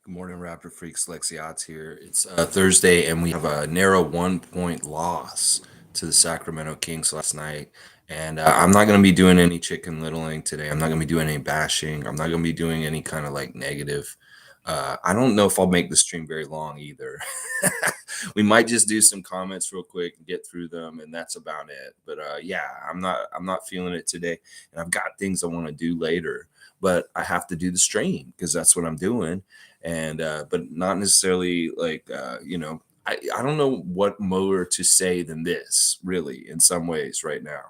Good morning, Raptor Freaks. Lexiot's here. It's Thursday, and we have a narrow 1 point loss to the Sacramento Kings last night. And I'm not going to be doing any chicken littling today. I'm not going to be doing any bashing. I'm not going to be doing any kind of like negative. I don't know if I'll make the stream very long either. We might just do some comments real quick and get through them, and that's about it. But yeah, I'm not feeling it today, and I've got things I want to do later. But I have to do the stream because that's what I'm doing and but not necessarily like I don't know what more to say than this really in some ways right now.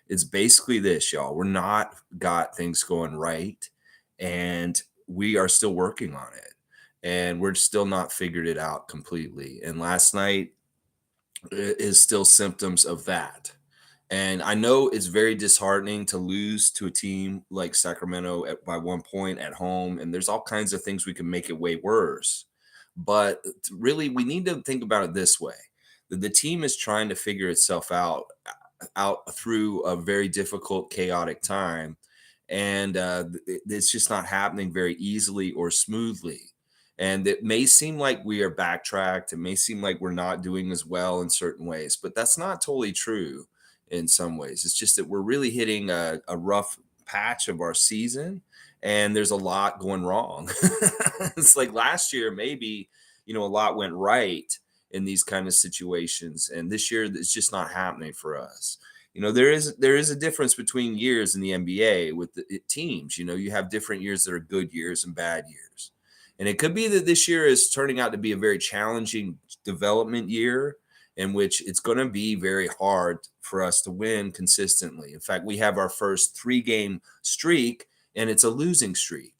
It's basically this, y'all. We're not got things going right, and we are still working on it, and we're still not figured it out completely. And last night is still symptoms of that. And I know it's very disheartening to lose to a team like Sacramento by 1 point at home. And there's all kinds of things we can make it way worse. But really, we need to think about it this way: that the team is trying to figure itself out through a very difficult, chaotic time, and it's just not happening very easily or smoothly. And it may seem like we are backtracked. It may seem like we're not doing as well in certain ways, but that's not totally true in some ways. It's just that we're really hitting a rough patch of our season, and there's a lot going wrong. It's like last year, maybe, a lot went right in these kind of situations. And this year, it's just not happening for us. There is a difference between years in the NBA with the teams. You have different years that are good years and bad years. And it could be that this year is turning out to be a very challenging development year in which it's going to be very hard for us to win consistently. In fact, we have our first 3-game streak, and it's a losing streak.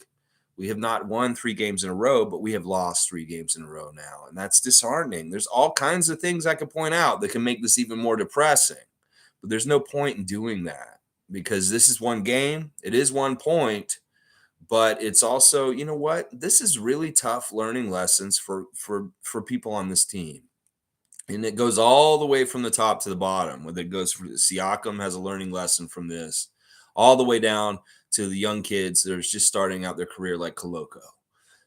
We have not won 3 games in a row, but we have lost 3 games in a row now. And that's disheartening. There's all kinds of things I could point out that can make this even more depressing. But there's no point in doing that because this is one game. It is 1 point, but it's also, you know what? This is really tough learning lessons for people on this team. And it goes all the way from the top to the bottom. Whether it goes for Siakam has a learning lesson from this, all the way down to the young kids that are just starting out their career like Koloko.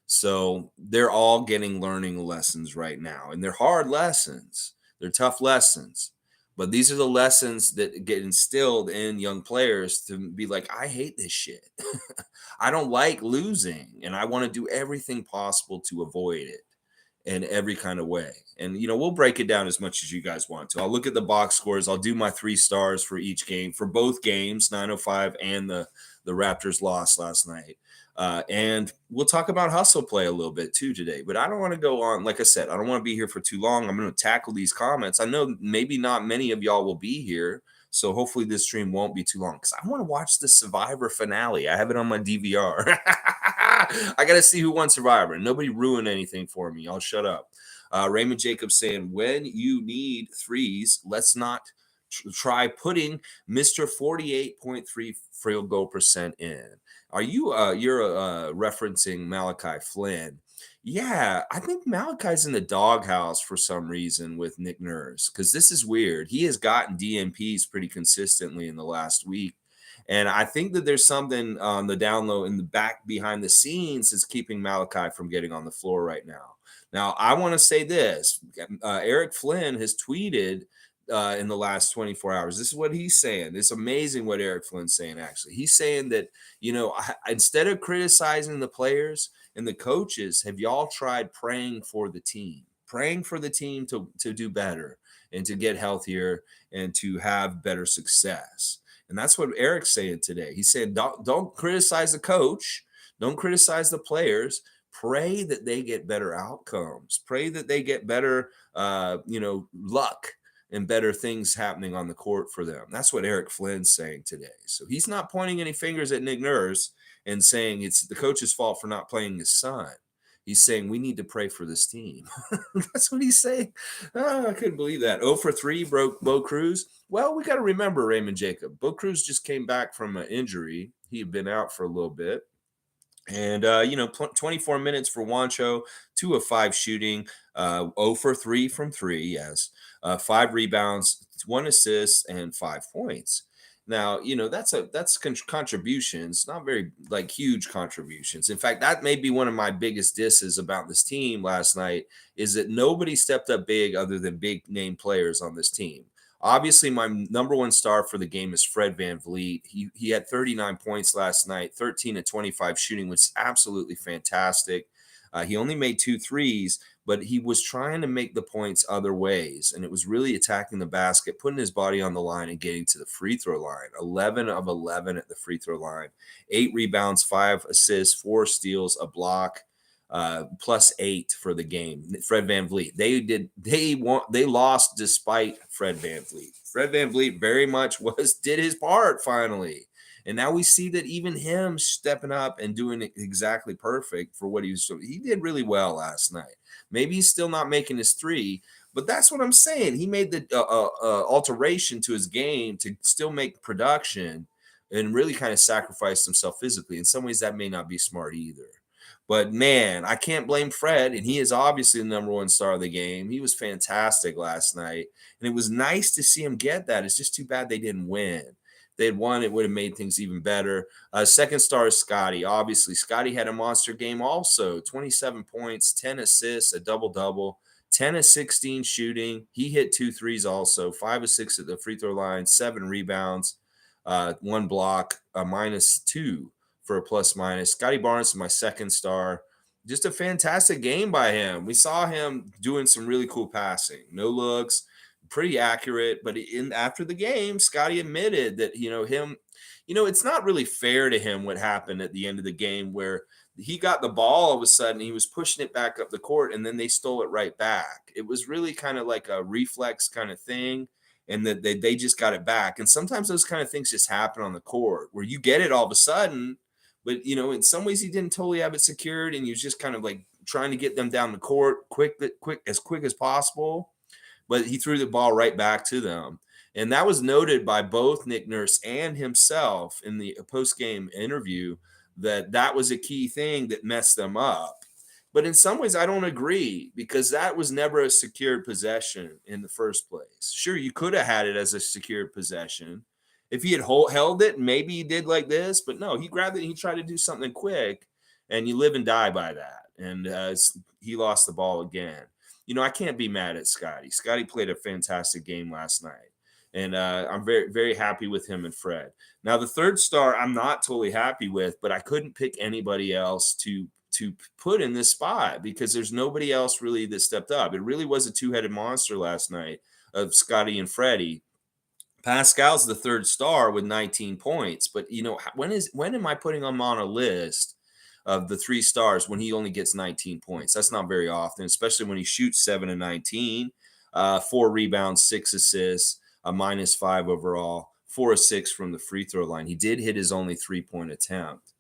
So they're all getting learning lessons right now, and they're hard lessons. They're tough lessons, but these are the lessons that get instilled in young players to be like, I hate this shit. I don't like losing, and I want to do everything possible to avoid it in every kind of way. And we'll break it down as much as you guys want to. I'll look at the box scores. I'll do my 3 stars for each game, for both games, 905 and the Raptors loss last night. And we'll talk about hustle play a little bit too today. But I don't want to go on. Like I said, I don't want to be here for too long. I'm going to tackle these comments. I know maybe not many of y'all will be here, so hopefully this stream won't be too long because I want to watch the Survivor finale. I have it on my DVR. I got to see who won Survivor. Nobody ruined anything for me. I'll shut up. Raymond Jacobs saying, when you need threes, let's not try putting Mr. 48.3 field goal percent in. Are you're referencing Malachi Flynn? Yeah, I think Malachi's in the doghouse for some reason with Nick Nurse because this is weird. He has gotten DNPs pretty consistently in the last week. And I think that there's something on the down low in the back behind the scenes is keeping Malachi from getting on the floor right now. Now, I want to say this. Eric Flynn has tweeted in the last 24 hours. This is what he's saying. It's amazing what Eric Flynn's saying, actually. He's saying that, instead of criticizing the players and the coaches, have y'all tried praying for the team? Praying for the team to do better and to get healthier and to have better success. And that's what Eric's saying today. He's saying, don't criticize the coach. Don't criticize the players. Pray that they get better outcomes. Pray that they get better, luck and better things happening on the court for them. That's what Eric Flynn's saying today. So he's not pointing any fingers at Nick Nurse and saying it's the coach's fault for not playing his son. He's saying we need to pray for this team. That's what he's saying. Oh, I couldn't believe that. 0 for 3 broke Bo Cruz. Well, we got to remember Raymond Jacob. Bo Cruz just came back from an injury. He had been out for a little bit. And, 24 minutes for Wancho, 2 of 5 shooting, 0 for 3 from 3, yes. 5 rebounds, 1 assist, and 5 points. Now, that's contributions, not very like huge contributions. In fact, that may be one of my biggest disses about this team last night is that nobody stepped up big other than big name players on this team. Obviously, my number one star for the game is Fred VanVleet. He had 39 points last night, 13 to 25 shooting, which is absolutely fantastic. He only made two threes, but he was trying to make the points other ways. And it was really attacking the basket, putting his body on the line and getting to the free throw line. 11 of 11 at the free throw line, 8 rebounds, 5 assists, 4 steals, a block, +8 for the game. Fred VanVleet. They lost despite Fred VanVleet. Fred VanVleet very much did his part finally. And now we see that even him stepping up and doing it exactly perfect for what he did really well last night. Maybe he's still not making his three, but that's what I'm saying. He made the alteration to his game to still make production and really kind of sacrificed himself physically. In some ways, that may not be smart either. But man, I can't blame Fred, and he is obviously the number one star of the game. He was fantastic last night, and it was nice to see him get that. It's just too bad they didn't win. If they had won, it would have made things even better. Second star is Scotty. Obviously, Scotty had a monster game also. 27 points, 10 assists, a double-double, 10 of 16 shooting. He hit 2 threes also, 5 of 6 at the free throw line, 7 rebounds, 1 block, a -2 for a plus-minus. Scotty Barnes is my second star. Just a fantastic game by him. We saw him doing some really cool passing. No looks, pretty accurate. But after the game, Scotty admitted that, it's not really fair to him what happened at the end of the game where he got the ball all of a sudden. He was pushing it back up the court, and then they stole it right back. It was really kind of like a reflex kind of thing, and that they just got it back. And sometimes those kind of things just happen on the court where you get it all of a sudden, but in some ways he didn't totally have it secured, and he was just kind of like trying to get them down the court quick as possible. But he threw the ball right back to them. And that was noted by both Nick Nurse and himself in the post-game interview that was a key thing that messed them up. But in some ways, I don't agree because that was never a secured possession in the first place. Sure, you could have had it as a secured possession. If he had held it, maybe he did like this, but no, he grabbed it and he tried to do something quick, and you live and die by that. And he lost the ball again. I can't be mad at Scotty. Scotty played a fantastic game last night, and I'm very, very happy with him and Fred. Now, the third star, I'm not totally happy with, but I couldn't pick anybody else to put in this spot because there's nobody else really that stepped up. It really was a two-headed monster last night of Scotty and Freddie. Pascal's the third star with 19 points, but when am I putting him on a list of the 3 stars when he only gets 19 points? That's not very often, especially when he shoots 7 of 19, 4 rebounds, 6 assists, a -5 overall, 4 of 6 from the free throw line. He did hit his only 3-point attempt.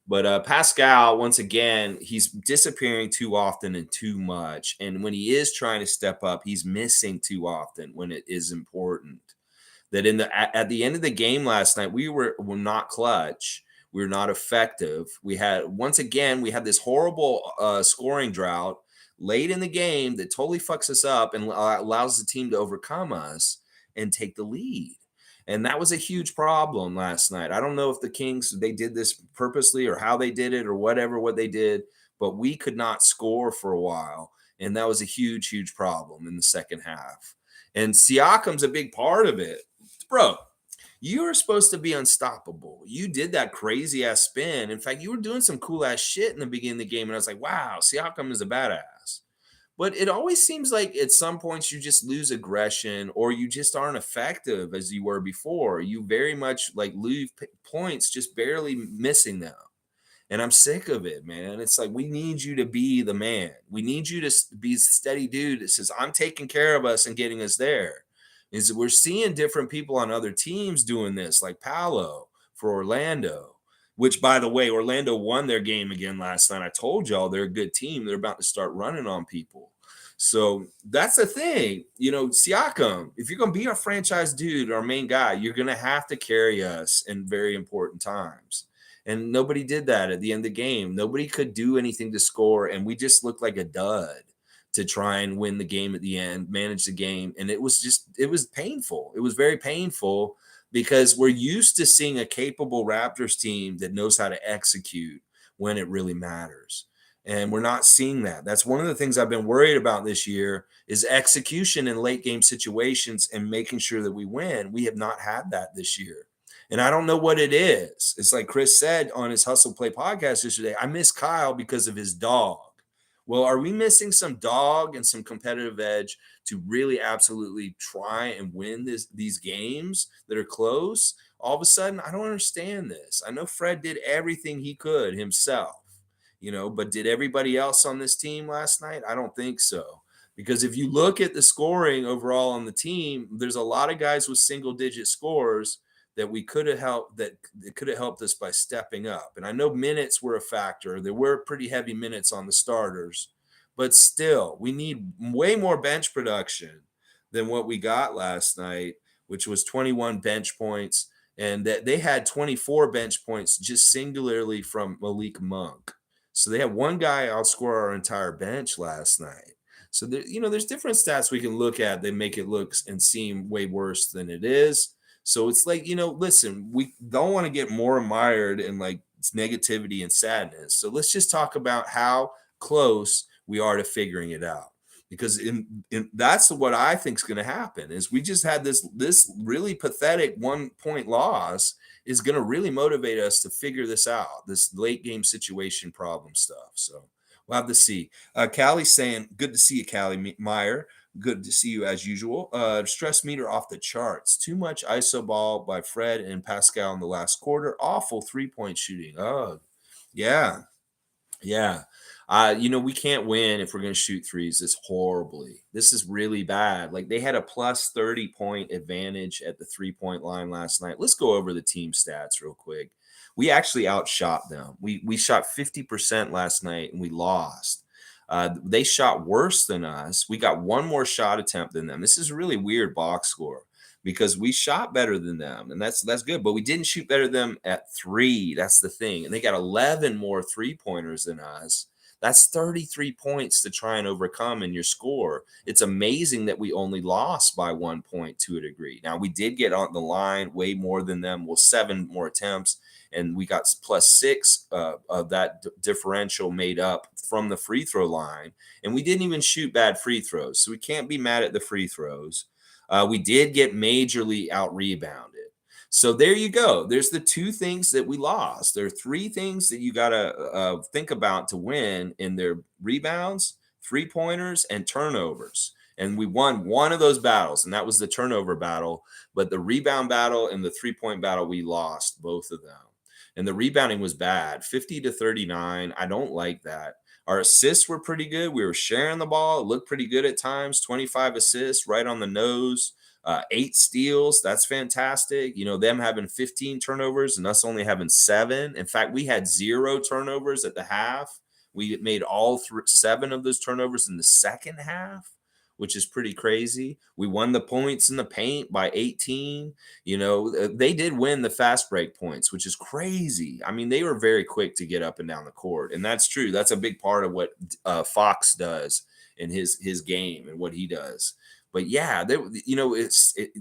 But Pascal, once again, he's disappearing too often and too much. And when he is trying to step up, he's missing too often when it is important. That at the end of the game last night, we were not clutch. We were not effective. We had this horrible scoring drought late in the game that totally fucks us up and allows the team to overcome us and take the lead. And that was a huge problem last night. I don't know if the Kings, they did this purposely or how they did it or what they did, but we could not score for a while. And that was a huge, huge problem in the second half. And Siakam's a big part of it. Bro, you were supposed to be unstoppable. You did that crazy ass spin. In fact, you were doing some cool ass shit in the beginning of the game. And I was like, wow, Siakam is a badass. But it always seems like at some points you just lose aggression or you just aren't effective as you were before. You very much like lose points, just barely missing them. And I'm sick of it, man. It's like, we need you to be the man. We need you to be a steady dude that says, I'm taking care of us and getting us there. Is we're seeing different people on other teams doing this, like Paolo for Orlando, which, by the way, Orlando won their game again last night. I told y'all they're a good team. They're about to start running on people. So that's the thing. Siakam, if you're going to be our franchise dude, our main guy, you're going to have to carry us in very important times. And nobody did that at the end of the game. Nobody could do anything to score, and we just looked like a dud to try and win the game at the end, manage the game. And it was painful. It was very painful because we're used to seeing a capable Raptors team that knows how to execute when it really matters. And we're not seeing that. That's one of the things I've been worried about this year is execution in late game situations and making sure that we win. We have not had that this year. And I don't know what it is. It's like Chris said on his Hustle Play podcast yesterday. I miss Kyle because of his dog. Well, are we missing some dog and some competitive edge to really absolutely try and win these games that are close? All of a sudden, I don't understand this. I know Fred did everything he could himself, but did everybody else on this team last night? I don't think so. Because if you look at the scoring overall on the team, there's a lot of guys with single digit scores that we could have helped that could have helped us by stepping up. And I know minutes were a factor. There were pretty heavy minutes on the starters, but still, we need way more bench production than what we got last night, which was 21 bench points. And that they had 24 bench points just singularly from Malik Monk. So they had one guy outscore our entire bench last night. So there's different stats we can look at that make it look and seem way worse than it is. So it's like, listen, we don't want to get more mired in like negativity and sadness. So let's just talk about how close we are to figuring it out. Because that's what I think is going to happen is we just had this really pathetic 1 point loss is going to really motivate us to figure this out, this late game situation problem stuff. So we'll have to see. Callie's saying, good to see you, Callie Meyer. Good to see you as usual. Stress meter off the charts. Too much iso ball by Fred and Pascal in the last quarter. Awful 3-point shooting. Oh, yeah. Yeah. We can't win if we're going to shoot threes this horribly. This is really bad. Like they had a plus 30-point advantage at the 3-point line last night. Let's go over the team stats real quick. We actually outshot them. We shot 50% last night and we lost. They shot worse than us. We got one more shot attempt than them. This is a really weird box score because we shot better than them, and that's good. But we didn't shoot better than them at 3. That's the thing. And they got 11 more 3-pointers than us. That's 33 points to try and overcome in your score. It's amazing that we only lost by 1 point to a degree. Now, we did get on the line way more than them. Well, 7 more attempts, and we got plus 6 of that differential made up from the free throw line. And we didn't even shoot bad free throws, so we can't be mad at the free throws. We did get majorly out-rebounded. So there you go. There's the 2 things that we lost. There are 3 things that you got to think about to win in their rebounds, 3-pointers, and turnovers. And we won one of those battles, and that was the turnover battle. But the rebound battle and the 3-point battle, we lost both of them. And the rebounding was bad, 50-39. I don't like that. Our assists were pretty good. We were sharing the ball. It looked pretty good at times. 25 assists, right on the nose. 8 steals. That's fantastic. Them having 15 turnovers and us only having 7. In fact, we had 0 turnovers at the half. We made all 7 of those turnovers in the second half, which is pretty crazy. We won the points in the paint by 18. They did win the fast break points, which is crazy. I mean, they were very quick to get up and down the court. And that's true. That's a big part of what Fox does in his game and what he does. But yeah,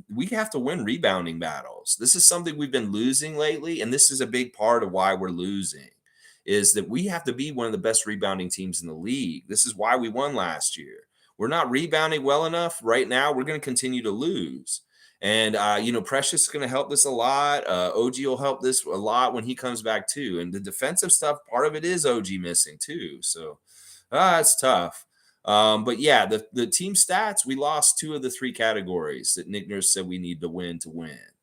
we have to win rebounding battles. This is something we've been losing lately, and this is a big part of why we're losing, is that we have to be one of the best rebounding teams in the league. This is why we won last year. We're not rebounding well enough right now. We're going to continue to lose. And, Precious is going to help this a lot. OG will help this a lot when he comes back too. And the defensive stuff, part of it is OG missing too. So it's tough. But yeah, the team stats, we lost 2 of the 3 categories that Nick Nurse said we need to win.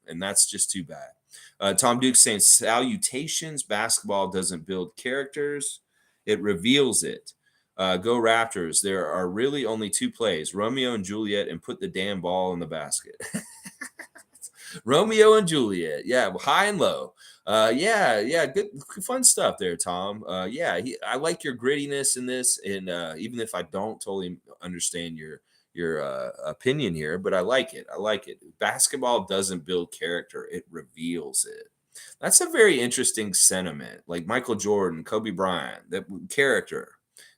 And that's just too bad. Tom Duke saying, salutations. Basketball doesn't build characters. It reveals it. Go Raptors. There are really only 2 plays, Romeo and Juliet, and put the damn ball in the basket. Romeo and Juliet. Yeah, high and low. Good fun stuff there, Tom. I like your grittiness in this, and even if I don't totally understand your opinion here, but I like it. Basketball doesn't build character; it reveals it. That's a very interesting sentiment. Like Michael Jordan, Kobe Bryant, that character.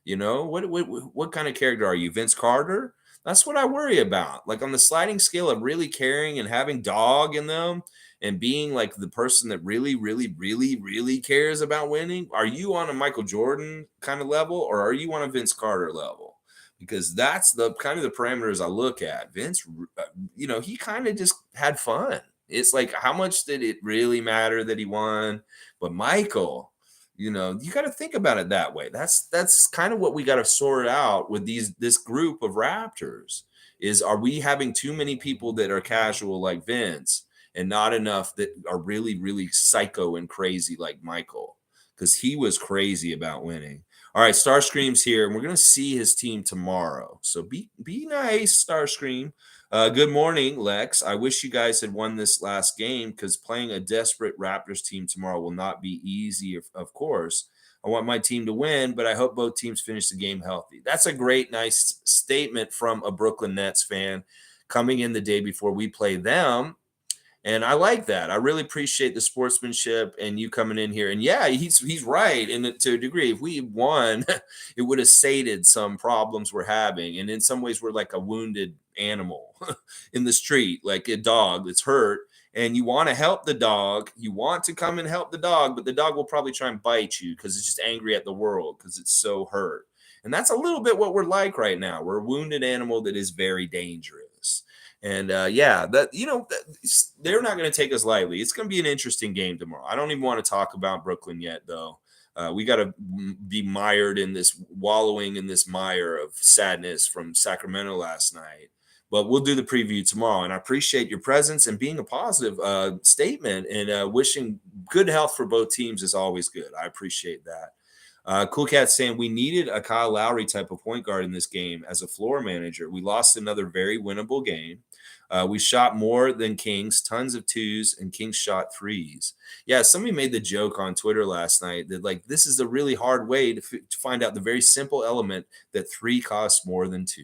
What kind of character are you, Vince Carter? That's what I worry about. Like on the sliding scale of really caring and having dog in them and being like the person that really, really, really, really cares about winning. Are you on a Michael Jordan kind of level or are you on a Vince Carter level? Because that's the kind of the parameters I look at. Vince, he kind of just had fun. It's like, how much did it really matter that he won? But Michael, you got to think about it that way. That's kind of what we got to sort out with this group of Raptors. Is are we having too many people that are casual like Vince and not enough that are really, really psycho and crazy like Michael? Because he was crazy about winning. All right, Starscream's here, and we're gonna see his team tomorrow. So be nice, Starscream. Good morning, Lex. I wish you guys had won this last game because playing a desperate Raptors team tomorrow will not be easy, of course. I want my team to win, but I hope both teams finish the game healthy. That's a great, nice statement from a Brooklyn Nets fan coming in the day before we play them. And I like that. I really appreciate the sportsmanship and you coming in here. And yeah, he's right. And to a degree, if we won, it would have sated some problems we're having. And in some ways, we're like a wounded animal in the street, like a dog that's hurt. And you want to help the dog. You want to come and help the dog, but the dog will probably try and bite you because it's just angry at the world because it's so hurt. And that's a little bit what we're like right now. We're a wounded animal that is very dangerous. And yeah, they're not going to take us lightly. It's going to be an interesting game tomorrow. I don't even want to talk about Brooklyn yet, though. We got to be mired in this, wallowing in this mire of sadness from Sacramento last night. But we'll do the preview tomorrow. And I appreciate your presence and being a positive statement and wishing good health for both teams is always good. I appreciate that. Cool Cat saying we needed a Kyle Lowry type of point guard in this game as a floor manager. We lost another very winnable game. We shot more than Kings, tons of twos, and Kings shot threes. Yeah, somebody made the joke on Twitter last night that like this is a really hard way to find out the very simple element that three costs more than two.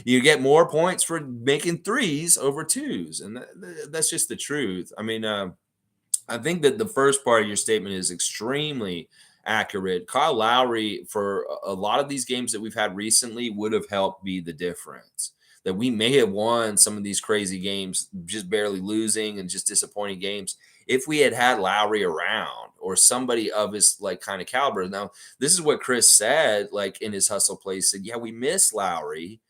You get more points for making threes over twos, and that's just the truth. I mean, I think that the first part of your statement is extremely accurate. Kyle Lowry, for a lot of these games that we've had recently, would have helped be the difference. That we may have won some of these crazy games, just barely losing and just disappointing games, if we had had Lowry around or somebody of his like kind of caliber. Now, this is what Chris said, like in his hustle place, said, yeah, we miss Lowry,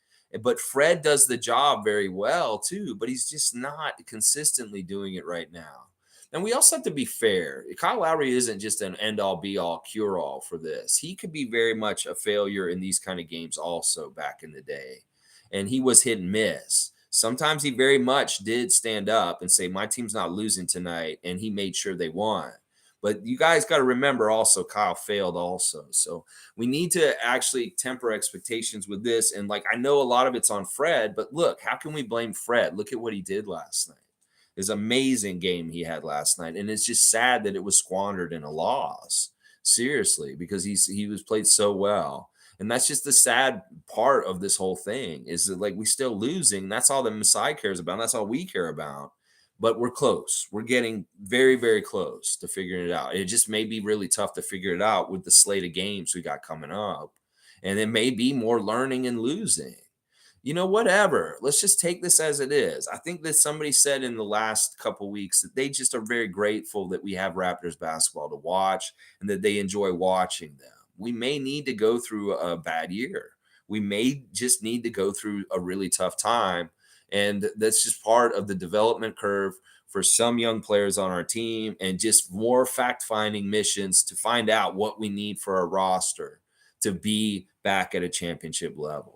but Fred does the job very well too, but he's just not consistently doing it right now. And we also have to be fair. Kyle Lowry isn't just an end-all, be-all, cure-all for this. He could be very much a failure in these kind of games also back in the day. And he was hit and miss. Sometimes he very much did stand up and say, my team's not losing tonight. And he made sure they won. But you guys got to remember also, Kyle failed also. So we need to actually temper expectations with this. And like, I know a lot of it's on Fred, but look, how can we blame Fred? Look at what he did last night. His amazing game he had last night. And it's just sad that it was squandered in a loss. Seriously, because he was played so well. And that's just the sad part of this whole thing is that like we still losing. That's all that Masai cares about. That's all we care about. But we're close. We're getting very, very close to figuring it out. It just may be really tough to figure it out with the slate of games we got coming up. And it may be more learning and losing. Whatever. Let's just take this as it is. I think that somebody said in the last couple weeks that they just are very grateful that we have Raptors basketball to watch and that they enjoy watching them. We may need to go through a bad year. We may just need to go through a really tough time. And that's just part of the development curve for some young players on our team and just more fact-finding missions to find out what we need for our roster to be back at a championship level.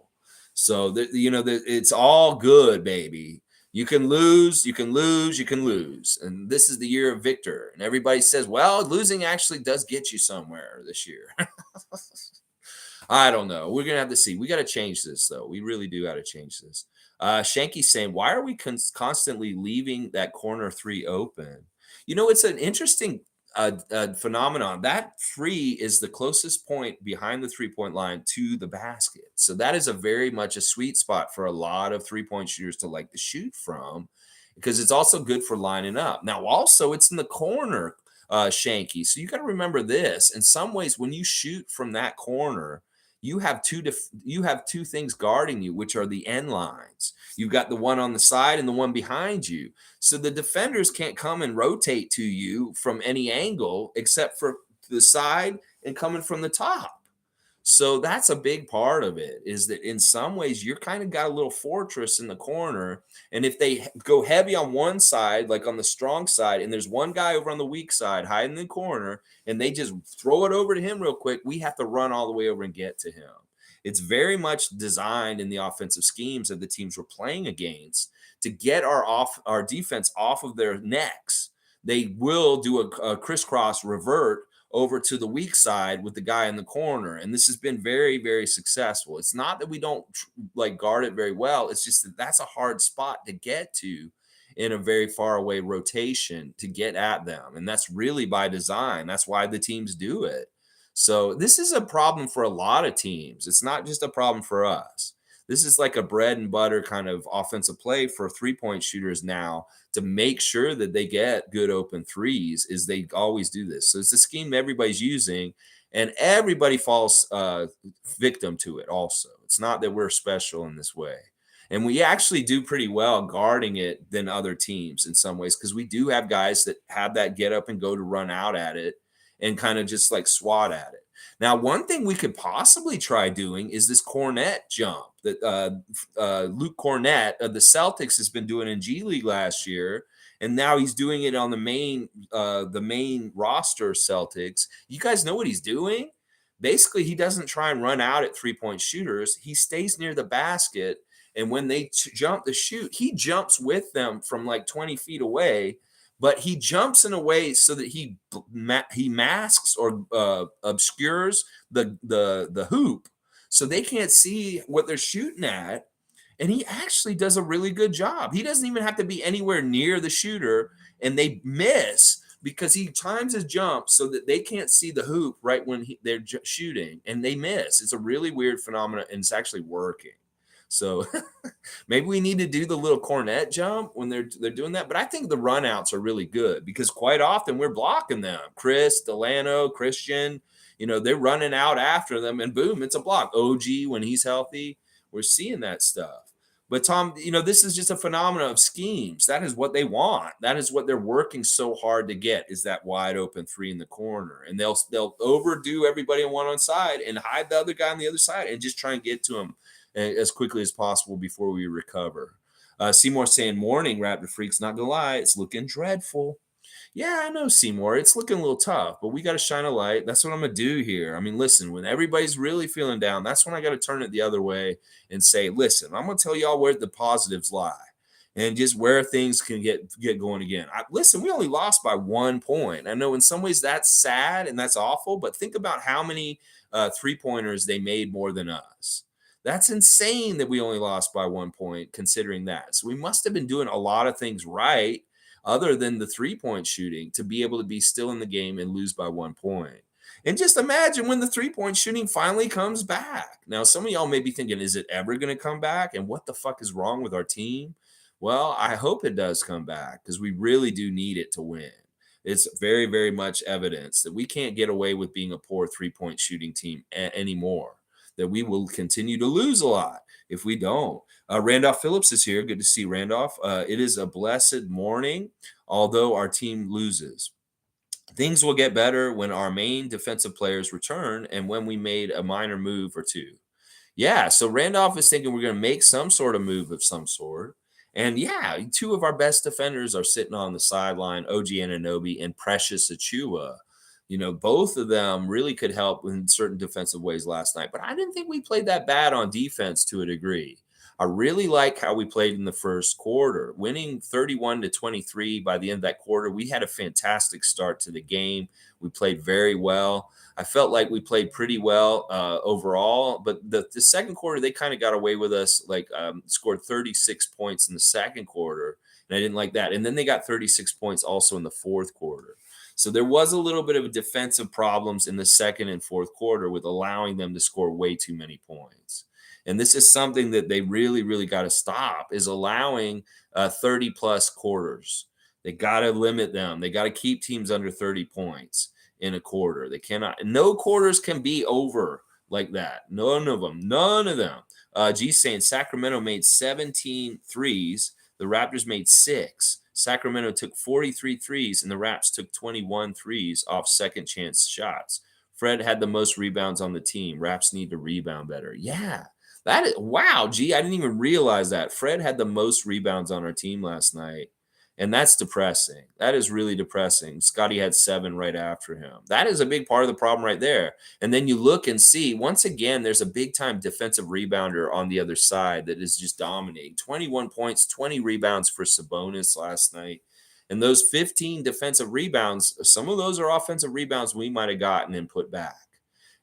So, it's all good, baby. You can lose, you can lose, you can lose. And this is the year of Victor. And everybody says, well, losing actually does get you somewhere this year. I don't know. We're going to have to see. We got to change this, though. We really do got to change this. Shanky's saying, why are we constantly leaving that corner three open? It's an interesting phenomenon. That three is the closest point behind the 3-point line to the basket. So that is a very much a sweet spot for a lot of 3-point shooters to like to shoot from because it's also good for lining up. Now, also it's in the corner, Shanky. So you got to remember this. In some ways, when you shoot from that corner, you have you have two things guarding you, which are the end lines. You've got the one on the side and the one behind you. So the defenders can't come and rotate to you from any angle except for the side and coming from the top. So that's a big part of it, is that in some ways you're kind of got a little fortress in the corner. And if they go heavy on one side, like on the strong side, and there's one guy over on the weak side hiding in the corner, and they just throw it over to him real quick, we have to run all the way over and get to him. It's very much designed in the offensive schemes of the teams we're playing against to get our defense off of their necks. They will do a crisscross revert over to the weak side with the guy in the corner. And this has been very, very successful. It's not that we don't like guard it very well. It's just that that's a hard spot to get to in a very far away rotation to get at them. And that's really by design. That's why the teams do it. So this is a problem for a lot of teams. It's not just a problem for us. This is like a bread and butter kind of offensive play for 3-point shooters now, to make sure that they get good open threes. Is they always do this. So it's a scheme everybody's using, and everybody falls victim to it also. It's not that we're special in this way. And we actually do pretty well guarding it than other teams in some ways, because we do have guys that have that get up and go to run out at it and kind of just like swat at it. Now, one thing we could possibly try doing is this Cornet jump that Luke Cornet of the Celtics has been doing in G League last year, and now he's doing it on the main roster Celtics. You guys know what he's doing? Basically, he doesn't try and run out at 3-point shooters. He stays near the basket, and when they jump the shoot, he jumps with them from like 20 feet away. But he jumps in a way so that he masks or obscures the hoop, so they can't see what they're shooting at. And he actually does a really good job. He doesn't even have to be anywhere near the shooter, and they miss because he times his jump so that they can't see the hoop right when they're shooting, and they miss. It's a really weird phenomenon, and it's actually working. So maybe we need to do the little cornet jump when they're doing that. But I think the runouts are really good, because quite often we're blocking them. Chris, Delano, Christian, they're running out after them, and boom, it's a block. OG, when he's healthy, we're seeing that stuff. But Tom, this is just a phenomenon of schemes. That is what they want. That is what they're working so hard to get, is that wide open three in the corner. And they'll overdo everybody on one side and hide the other guy on the other side and just try and get to him as quickly as possible before we recover. Seymour saying, morning, Raptor Freaks. Not gonna lie, it's looking dreadful. Yeah, I know, Seymour. It's looking a little tough, but we got to shine a light. That's what I'm going to do here. I mean, listen, when everybody's really feeling down, that's when I got to turn it the other way and say, listen, I'm going to tell y'all where the positives lie and just where things can get going again. Listen, we only lost by 1 point. I know in some ways that's sad and that's awful, but think about how many 3-pointers they made more than us. That's insane that we only lost by 1 point, considering that. So we must have been doing a lot of things right, other than the 3-point shooting, to be able to be still in the game and lose by 1 point. And just imagine when the 3-point shooting finally comes back. Now, some of y'all may be thinking, is it ever going to come back? And what the fuck is wrong with our team? Well, I hope it does come back, because we really do need it to win. It's very, very much evidence that we can't get away with being a poor 3-point shooting team anymore, that we will continue to lose a lot if we don't. Randolph Phillips is here. Good to see Randolph. It is a blessed morning, although our team loses. Things will get better when our main defensive players return and when we made a minor move or two. Yeah, so Randolph is thinking we're going to make some sort of move of some sort. And yeah, 2 of our best defenders are sitting on the sideline, OG Anunoby and Precious Achua. Both of them really could help in certain defensive ways last night. But I didn't think we played that bad on defense to a degree. I really like how we played in the first quarter, winning 31-23 by the end of that quarter. We had a fantastic start to the game. We played very well. I felt like we played pretty well overall. But the second quarter, they kind of got away with us, scored 36 points in the second quarter. And I didn't like that. And then they got 36 points also in the fourth quarter. So there was a little bit of defensive problems in the second and fourth quarter with allowing them to score way too many points. And this is something that they really, really got to stop, is allowing 30-plus quarters. They got to limit them. They got to keep teams under 30 points in a quarter. They cannot. No quarters can be over like that. None of them. None of them. G's saying Sacramento made 17 threes. The Raptors made 6. Sacramento took 43 threes, and the Raps took 21 threes off second chance shots. Fred had the most rebounds on the team. Raps need to rebound better. Yeah. That is wow, G. I didn't even realize that. Fred had the most rebounds on our team last night. And that's depressing. That is really depressing. Scotty had 7 right after him. That is a big part of the problem right there. And then you look and see, once again, there's a big time defensive rebounder on the other side that is just dominating. 21 points, 20 rebounds for Sabonis last night. And those 15 defensive rebounds, some of those are offensive rebounds we might have gotten and put back.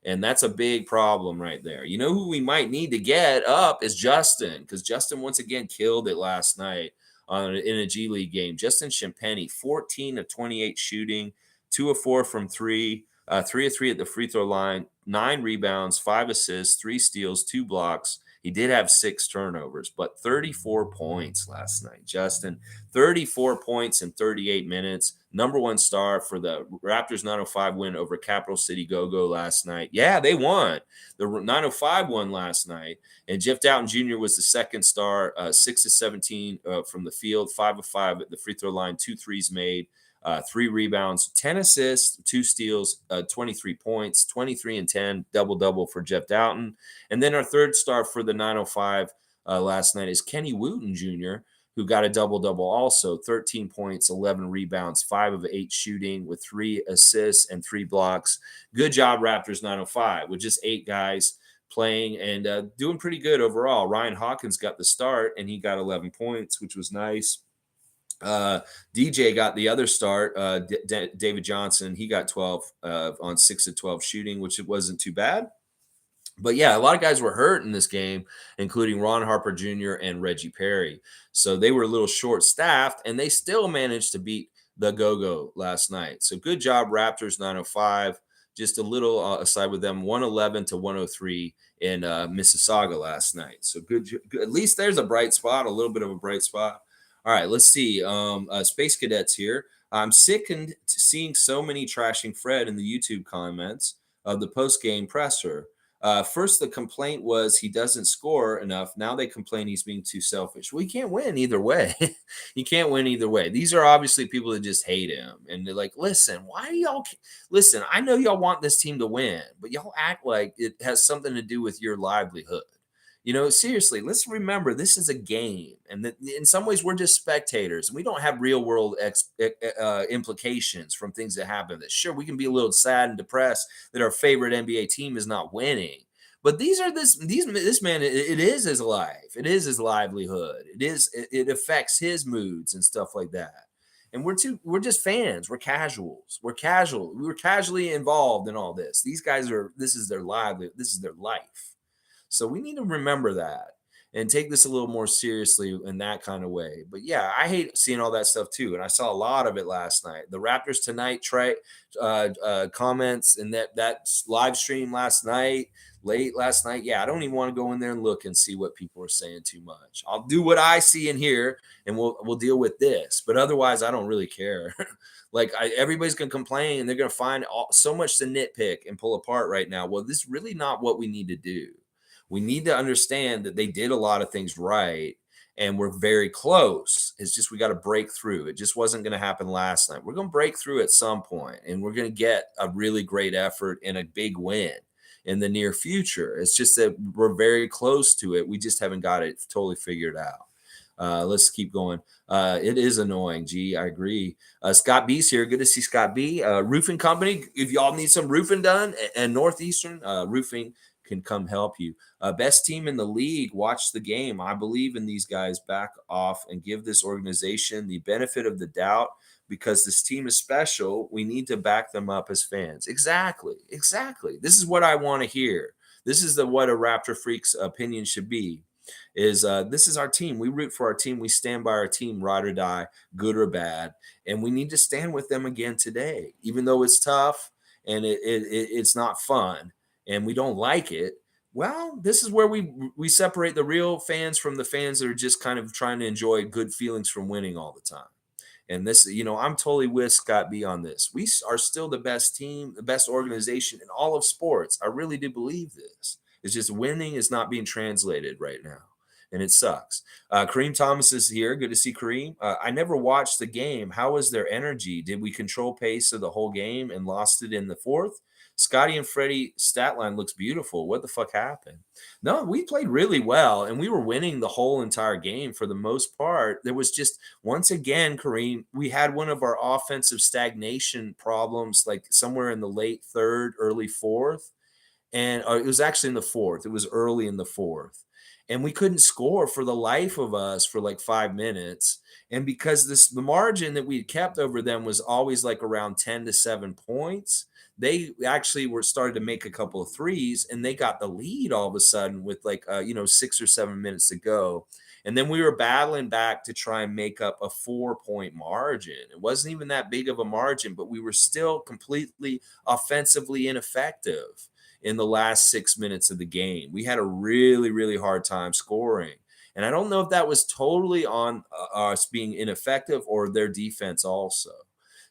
And that's a big problem right there. You know who we might need to get up is Justin, because Justin once again killed it last night in a G League game. Justin Champagny, 14 of 28 shooting, 2 of 4 from 3, 3 of 3 at the free throw line, 9 rebounds, 5 assists, 3 steals, 2 blocks. He did have 6 turnovers, but 34 points last night. Justin, 34 points in 38 minutes. Number 1 star for the Raptors 905 win over Capital City Go-Go last night. Yeah, they won. The 905 won last night. And Jeff Doughton Jr. was the second star, 6 of 17 from the field, 5 of 5 at the free throw line, 2 threes made. 3 rebounds, 10 assists, 2 steals, 23 points, 23 and 10, double-double for Jeff Doughton. And then our third star for the 905 last night is Kenny Wooten Jr., who got a double-double also, 13 points, 11 rebounds, 5 of 8 shooting with 3 assists and 3 blocks. Good job, Raptors 905, with just 8 guys playing and doing pretty good overall. Ryan Hawkins got the start, and he got 11 points, which was nice. DJ got the other start. David Johnson, he got 12 on 6 of 12 shooting, which it wasn't too bad. But yeah, a lot of guys were hurt in this game, including Ron Harper Jr. and Reggie Perry. So they were a little short-staffed, and they still managed to beat the Go-Go last night. So good job, Raptors 905. Just a little aside with them, 111 to 103 in Mississauga last night. So good. At least there's a bright spot, a little bit of a bright spot. All right, let's see. Space Cadets here. I'm sick and seeing so many trashing Fred in the YouTube comments of the post-game presser. First, the complaint was he doesn't score enough. Now they complain he's being too selfish. Well, you can't win either way. You can't win either way. These are obviously people that just hate him. And they're like, listen, why do y'all – listen, I know y'all want this team to win, but y'all act like it has something to do with your livelihood. You know, seriously, let's remember this is a game. And in some ways, we're just spectators. And we don't have real world implications from things that happen. That sure, we can be a little sad and depressed that our favorite NBA team is not winning. But this man, it is his life. It is his livelihood. It affects his moods and stuff like that. And we're just fans. We're casuals. We're casually involved in all this. These guys this is their livelihood. This is their life. So we need to remember that and take this a little more seriously in that kind of way. But yeah, I hate seeing all that stuff too. And I saw a lot of it last night. The Raptors Tonight comments and that live stream late last night. Yeah, I don't even want to go in there and look and see what people are saying too much. I'll do what I see and hear, and we'll deal with this. But otherwise, I don't really care. Everybody's going to complain, and they're going to find so much to nitpick and pull apart right now. Well, this is really not what we need to do. We need to understand that they did a lot of things right, and we're very close. It's just we got to break through. It just wasn't going to happen last night. We're going to break through at some point, and we're going to get a really great effort and a big win in the near future. It's just that we're very close to it. We just haven't got it totally figured out. Let's keep going. It is annoying. Gee, I agree. Scott B's here. Good to see Scott B. Roofing company. If y'all need some roofing done, and Northeastern Roofing can come help you. Best team in the league. Watch the game. I believe in these guys. Back off and give this organization the benefit of the doubt because this team is special. We need to back them up as fans. Exactly. This is what I want to hear. This is what a Raptor freak's opinion should be. This is our team. We root for our team. We stand by our team, ride or die, good or bad. And we need to stand with them again today, even though it's tough and it's not fun. And we don't like it. Well, this is where we separate the real fans from the fans that are just kind of trying to enjoy good feelings from winning all the time. And this, I'm totally with Scott B on this. We are still the best team, the best organization in all of sports. I really do believe this. It's just winning is not being translated right now, and it sucks. Kareem Thomas is here. Good to see Kareem. I never watched the game. How was their energy? Did we control pace of the whole game and lost it in the fourth? Scotty and Freddie stat line looks beautiful. What the fuck happened? No, we played really well and we were winning the whole entire game for the most part. There was just, once again, Kareem, we had one of our offensive stagnation problems, like somewhere in the late third, early fourth. And it was actually in the fourth. It was early in the fourth. And we couldn't score for the life of us for like 5 minutes. And because the margin that we had kept over them was always like around 10 to 7 points, they actually were started to make a couple of threes and they got the lead all of a sudden with like 6 or 7 minutes to go. And then we were battling back to try and make up a 4-point margin. It wasn't even that big of a margin, but we were still completely offensively ineffective in the last 6 minutes of the game. We had a really, really hard time scoring. And I don't know if that was totally on us being ineffective or their defense also.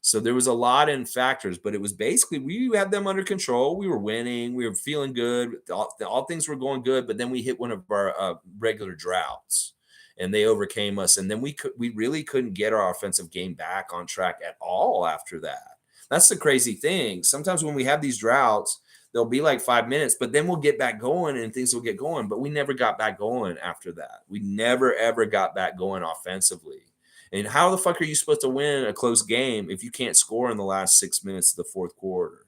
So there was a lot in factors, but it was basically we had them under control. We were winning. We were feeling good. All things were going good, but then we hit one of our regular droughts and they overcame us. And then we really couldn't get our offensive game back on track at all after that. That's the crazy thing. Sometimes when we have these droughts, they'll be like 5 minutes, but then we'll get back going and things will get going. But we never got back going after that. We never, ever got back going offensively. And how the fuck are you supposed to win a close game if you can't score in the last 6 minutes of the fourth quarter?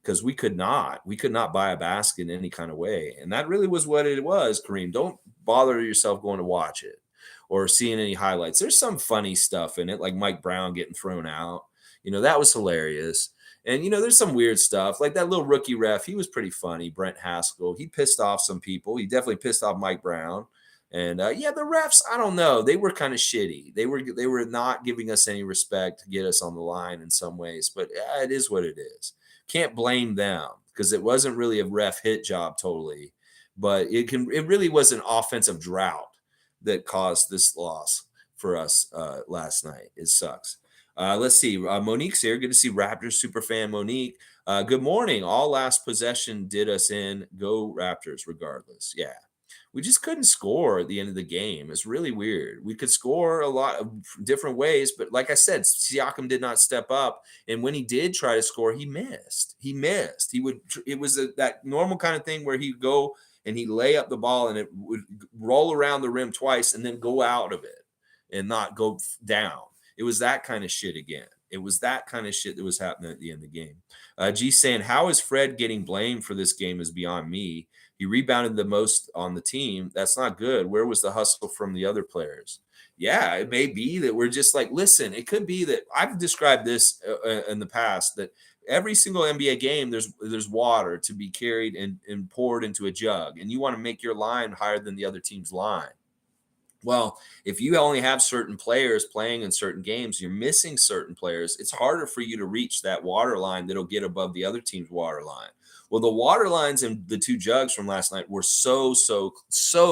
Because we could not buy a basket in any kind of way. And that really was what it was, Kareem. Don't bother yourself going to watch it or seeing any highlights. There's some funny stuff in it, like Mike Brown getting thrown out. That was hilarious. And, there's some weird stuff like that little rookie ref. He was pretty funny. Brent Haskell. He pissed off some people. He definitely pissed off Mike Brown. And the refs, I don't know. They were kind of shitty. They were not giving us any respect to get us on the line in some ways. But it is what it is. Can't blame them because it wasn't really a ref hit job totally. But it really was an offensive drought that caused this loss for us last night. It sucks. Let's see. Monique's here. Good to see Raptors superfan Monique. Good morning. All last possession did us in. Go Raptors regardless. Yeah. We just couldn't score at the end of the game. It's really weird. We could score a lot of different ways, but like I said, Siakam did not step up. And when he did try to score, he missed. It was that normal kind of thing where he'd go and he'd lay up the ball and it would roll around the rim twice and then go out of it and not go down. It was that kind of shit again. It was that kind of shit that was happening at the end of the game. G saying, how is Fred getting blamed for this game is beyond me. He rebounded the most on the team. That's not good. Where was the hustle from the other players? Yeah, it may be that we're just like, listen, it could be that I've described this in the past that every single NBA game, there's water to be carried and poured into a jug. And you want to make your line higher than the other team's line. Well, if you only have certain players playing in certain games, you're missing certain players. It's harder for you to reach that water line that'll get above the other team's water line. Well, the water lines in the two jugs from last night were so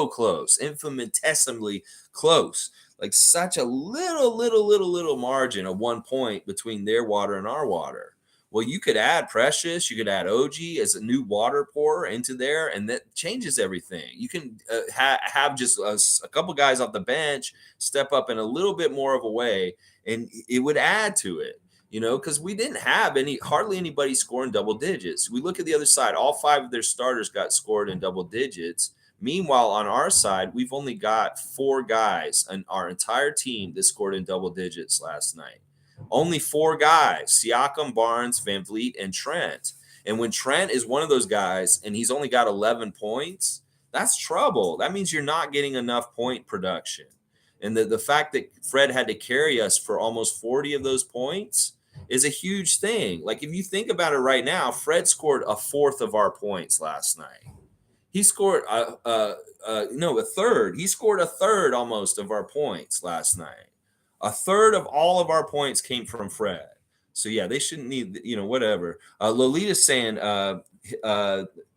close, infinitesimally close, like such a little margin of 1 point between their water and our water. Well, you could add Precious, you could add OG as a new water pourer into there, and that changes everything. You can have just a couple guys off the bench step up in a little bit more of a way, and it would add to it. Because we didn't have hardly anybody scoring double digits. We look at the other side, all 5 of their starters got scored in double digits. Meanwhile, on our side, we've only got 4 guys on our entire team that scored in double digits last night. Only 4 guys: Siakam, Barnes, Van Vliet, and Trent. And when Trent is one of those guys and he's only got 11 points, that's trouble. That means you're not getting enough point production. And the fact that Fred had to carry us for almost 40 of those points is a huge thing. Like if you think about it right now, Fred scored a fourth of our points last night. He scored a third. He scored a third almost of our points last night. A third of all of our points came from Fred. So yeah, they shouldn't need, whatever. Lolita's saying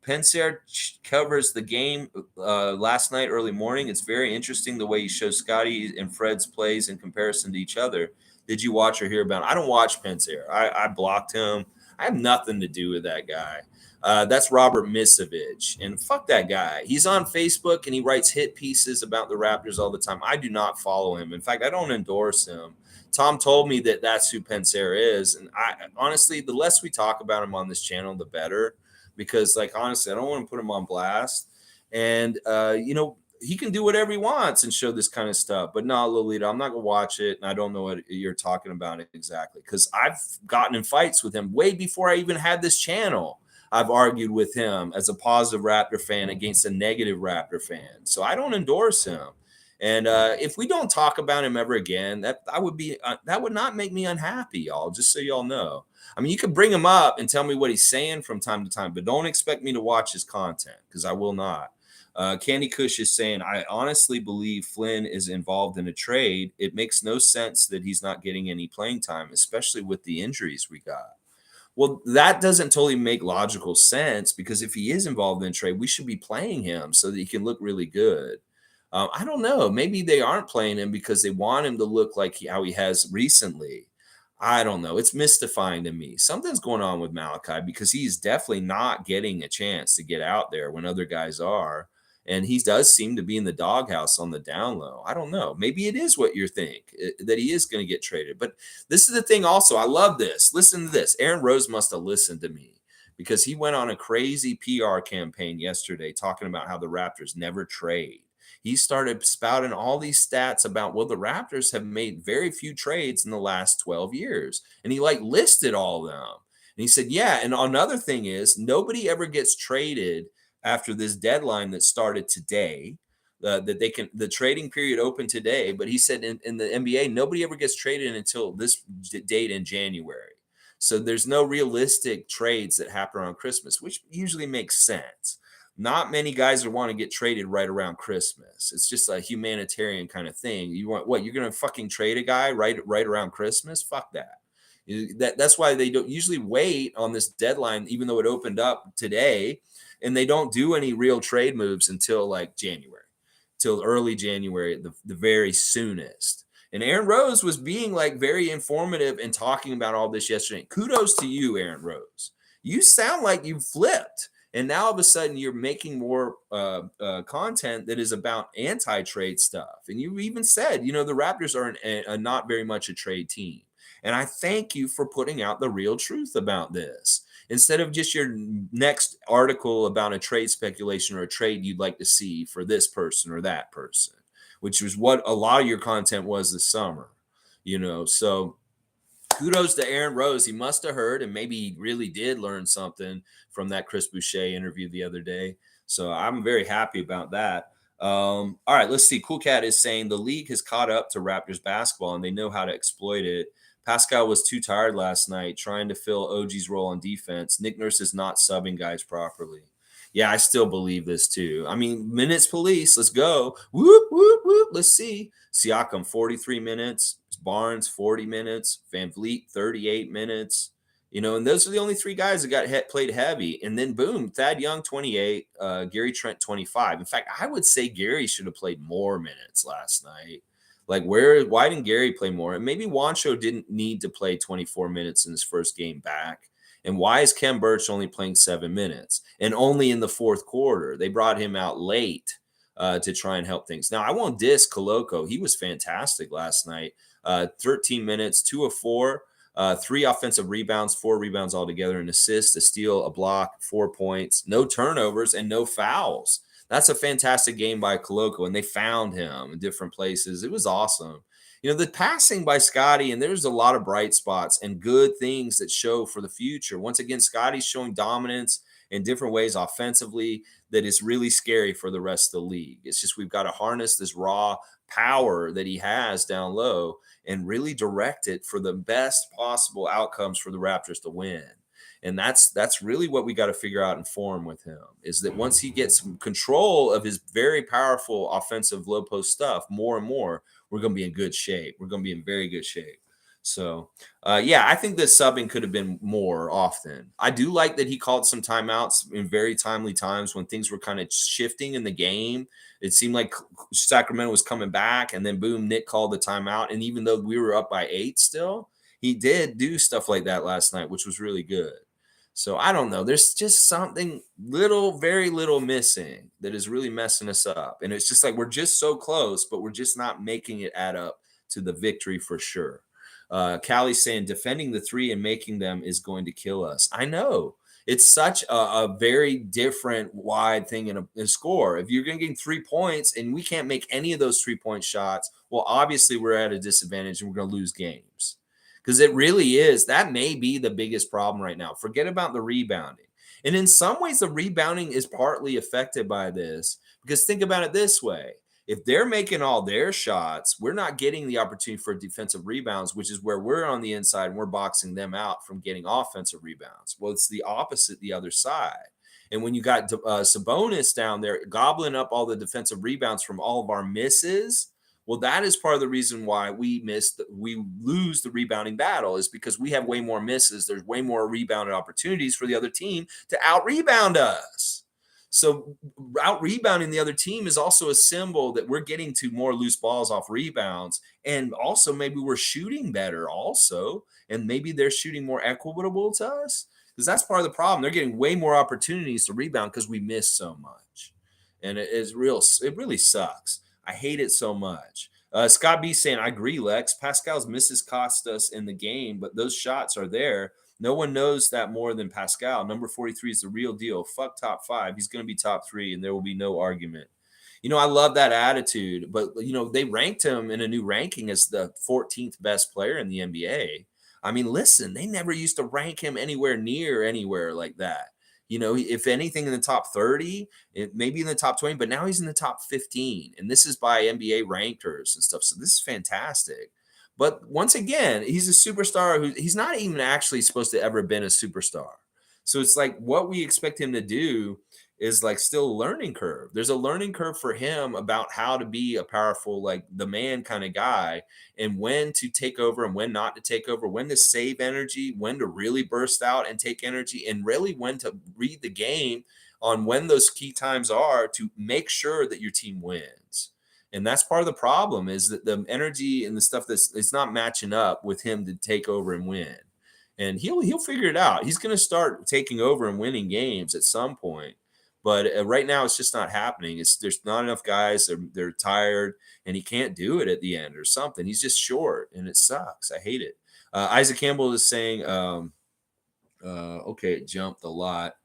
Pensier covers the game last night, early morning. It's very interesting the way he shows Scotty and Fred's plays in comparison to each other. Did you watch or hear about him? I don't watch Pensair. I blocked him. I have nothing to do with that guy. That's Robert Misovich, and fuck that guy. He's on Facebook and he writes hit pieces about the Raptors all the time. I do not follow him. In fact, I don't endorse him. Tom told me that that's who Pensair is, and I honestly, the less we talk about him on this channel, the better. Because, like, honestly, I don't want to put him on blast, and he can do whatever he wants and show this kind of stuff. But no, Lolita, I'm not gonna watch it, and I don't know what you're talking about exactly because I've gotten in fights with him way before I even had this channel. I've argued with him as a positive Raptor fan against a negative Raptor fan, so I don't endorse him. And if we don't talk about him ever again, that would not make me unhappy, y'all. Just so y'all know. I mean, you can bring him up and tell me what he's saying from time to time, but don't expect me to watch his content because I will not. Candy Kush is saying, I honestly believe Flynn is involved in a trade. It makes no sense that he's not getting any playing time, especially with the injuries we got. Well, that doesn't totally make logical sense because if he is involved in a trade, we should be playing him so that he can look really good. I don't know. Maybe they aren't playing him because they want him to look like how he has recently. I don't know. It's mystifying to me. Something's going on with Malachi because he's definitely not getting a chance to get out there when other guys are. And he does seem to be in the doghouse on the down low. I don't know. Maybe it is what you think that he is going to get traded. But this is the thing also. I love this. Listen to this. Aaron Rose must have listened to me because he went on a crazy PR campaign yesterday talking about how the Raptors never trade. He started spouting all these stats about, well, the Raptors have made very few trades in the last 12 years. And he like listed all of them. And he said, yeah. And another thing is nobody ever gets traded after this deadline that started today, that they can, the trading period opened today. But he said in the NBA, nobody ever gets traded until this date in January. So there's no realistic trades that happen around Christmas, which usually makes sense. Not many guys are want to get traded right around Christmas. It's just a humanitarian kind of thing. You want what? You're going to fucking trade a guy right around Christmas? Fuck that. That's why they don't usually wait on this deadline, even though it opened up today, and they don't do any real trade moves until like January, till early January, the very soonest. And Aaron Rose was being like very informative and talking about all this yesterday. Kudos to you, Aaron Rose. You sound like you flipped. And now all of a sudden you're making more content that is about anti-trade stuff. And you even said, the Raptors are not very much a trade team. And I thank you for putting out the real truth about this. Instead of just your next article about a trade speculation or a trade you'd like to see for this person or that person, which was what a lot of your content was this summer, so kudos to Aaron Rose. He must have heard, and maybe he really did learn something from that Chris Boucher interview the other day. So I'm very happy about that. All right, let's see. Cool Cat is saying the league has caught up to Raptors basketball, and they know how to exploit it. Pascal was too tired last night trying to fill OG's role on defense. Nick Nurse is not subbing guys properly. Yeah, I still believe this too. I mean, minutes police. Let's go. Whoop, whoop, whoop. Let's see. Siakam, 43 minutes. Barnes, 40 minutes. Van Vliet, 38 minutes. And those are the only three guys that got played heavy. And then, boom, Thad Young, 28. Gary Trent, 25. In fact, I would say Gary should have played more minutes last night. Like, why didn't Gary play more? And maybe Wancho didn't need to play 24 minutes in his first game back. And why is Kem Birch only playing 7 minutes and only in the fourth quarter? They brought him out late to try and help things. Now, I won't diss Koloko. He was fantastic last night. 13 minutes, 2 of 4, 3 offensive rebounds, 4 rebounds altogether, an assist, a steal, a block, 4 points, no turnovers, and no fouls. That's a fantastic game by Koloko, and they found him in different places. It was awesome. The passing by Scotty, and there's a lot of bright spots and good things that show for the future. Once again, Scotty's showing dominance in different ways offensively that is really scary for the rest of the league. It's just we've got to harness this raw power that he has down low and really direct it for the best possible outcomes for the Raptors to win. And that's really what we got to figure out and form with him is that once he gets control of his very powerful offensive low post stuff more and more, we're going to be in good shape. We're going to be in very good shape. So, yeah, I think the subbing could have been more often. I do like that he called some timeouts in very timely times when things were kind of shifting in the game. It seemed like Sacramento was coming back, and then boom, Nick called the timeout. And even though we were up by 8 still, he did do stuff like that last night, which was really good. So I don't know. There's just something little, very little missing that is really messing us up. And it's just like we're just so close, but we're just not making it add up to the victory for sure. Callie's saying defending the three and making them is going to kill us. I know. It's such a very different, wide thing in a score. If you're going to get 3 points and we can't make any of those 3 point shots, well, obviously we're at a disadvantage and we're going to lose games. Because it really is. That may be the biggest problem right now. Forget about the rebounding. And in some ways, the rebounding is partly affected by this. Because think about it this way: if they're making all their shots, we're not getting the opportunity for defensive rebounds, which is where we're on the inside and we're boxing them out from getting offensive rebounds. Well, it's the opposite, the other side. And when you got Sabonis down there gobbling up all the defensive rebounds from all of our misses, well, that is part of the reason why we lose the rebounding battle, is because we have way more misses. There's way more rebounded opportunities for the other team to out rebound us. So out rebounding the other team is also a symbol that we're getting to more loose balls off rebounds. And also maybe we're shooting better also. And maybe they're shooting more equitable to us, because that's part of the problem. They're getting way more opportunities to rebound because we miss so much. And it really sucks. I hate it so much. Scott B saying, I agree, Lex. Pascal's misses cost us in the game, but those shots are there. No one knows that more than Pascal. Number 43 is the real deal. Fuck top 5. He's going to be top 3, and there will be no argument. I love that attitude, but, they ranked him in a new ranking as the 14th best player in the NBA. I mean, listen, they never used to rank him anywhere like that. If anything in the top 30, maybe in the top 20, but now he's in the top 15. And this is by NBA rankers and stuff. So this is fantastic. But once again, he's a superstar he's not even actually supposed to ever been a superstar. So it's like what we expect him to do is like still a learning curve. There's a learning curve for him about how to be a powerful, like the man kind of guy, and when to take over and when not to take over, when to save energy, when to really burst out and take energy, and really when to read the game on when those key times are to make sure that your team wins. And that's part of the problem, is that the energy and the stuff it's not matching up with him to take over and win. And he'll figure it out. He's going to start taking over and winning games at some point. But right now, it's just not happening. There's not enough guys. They're tired, and he can't do it at the end or something. He's just short, and it sucks. I hate it. Isaac Campbell is saying, okay, it jumped a lot.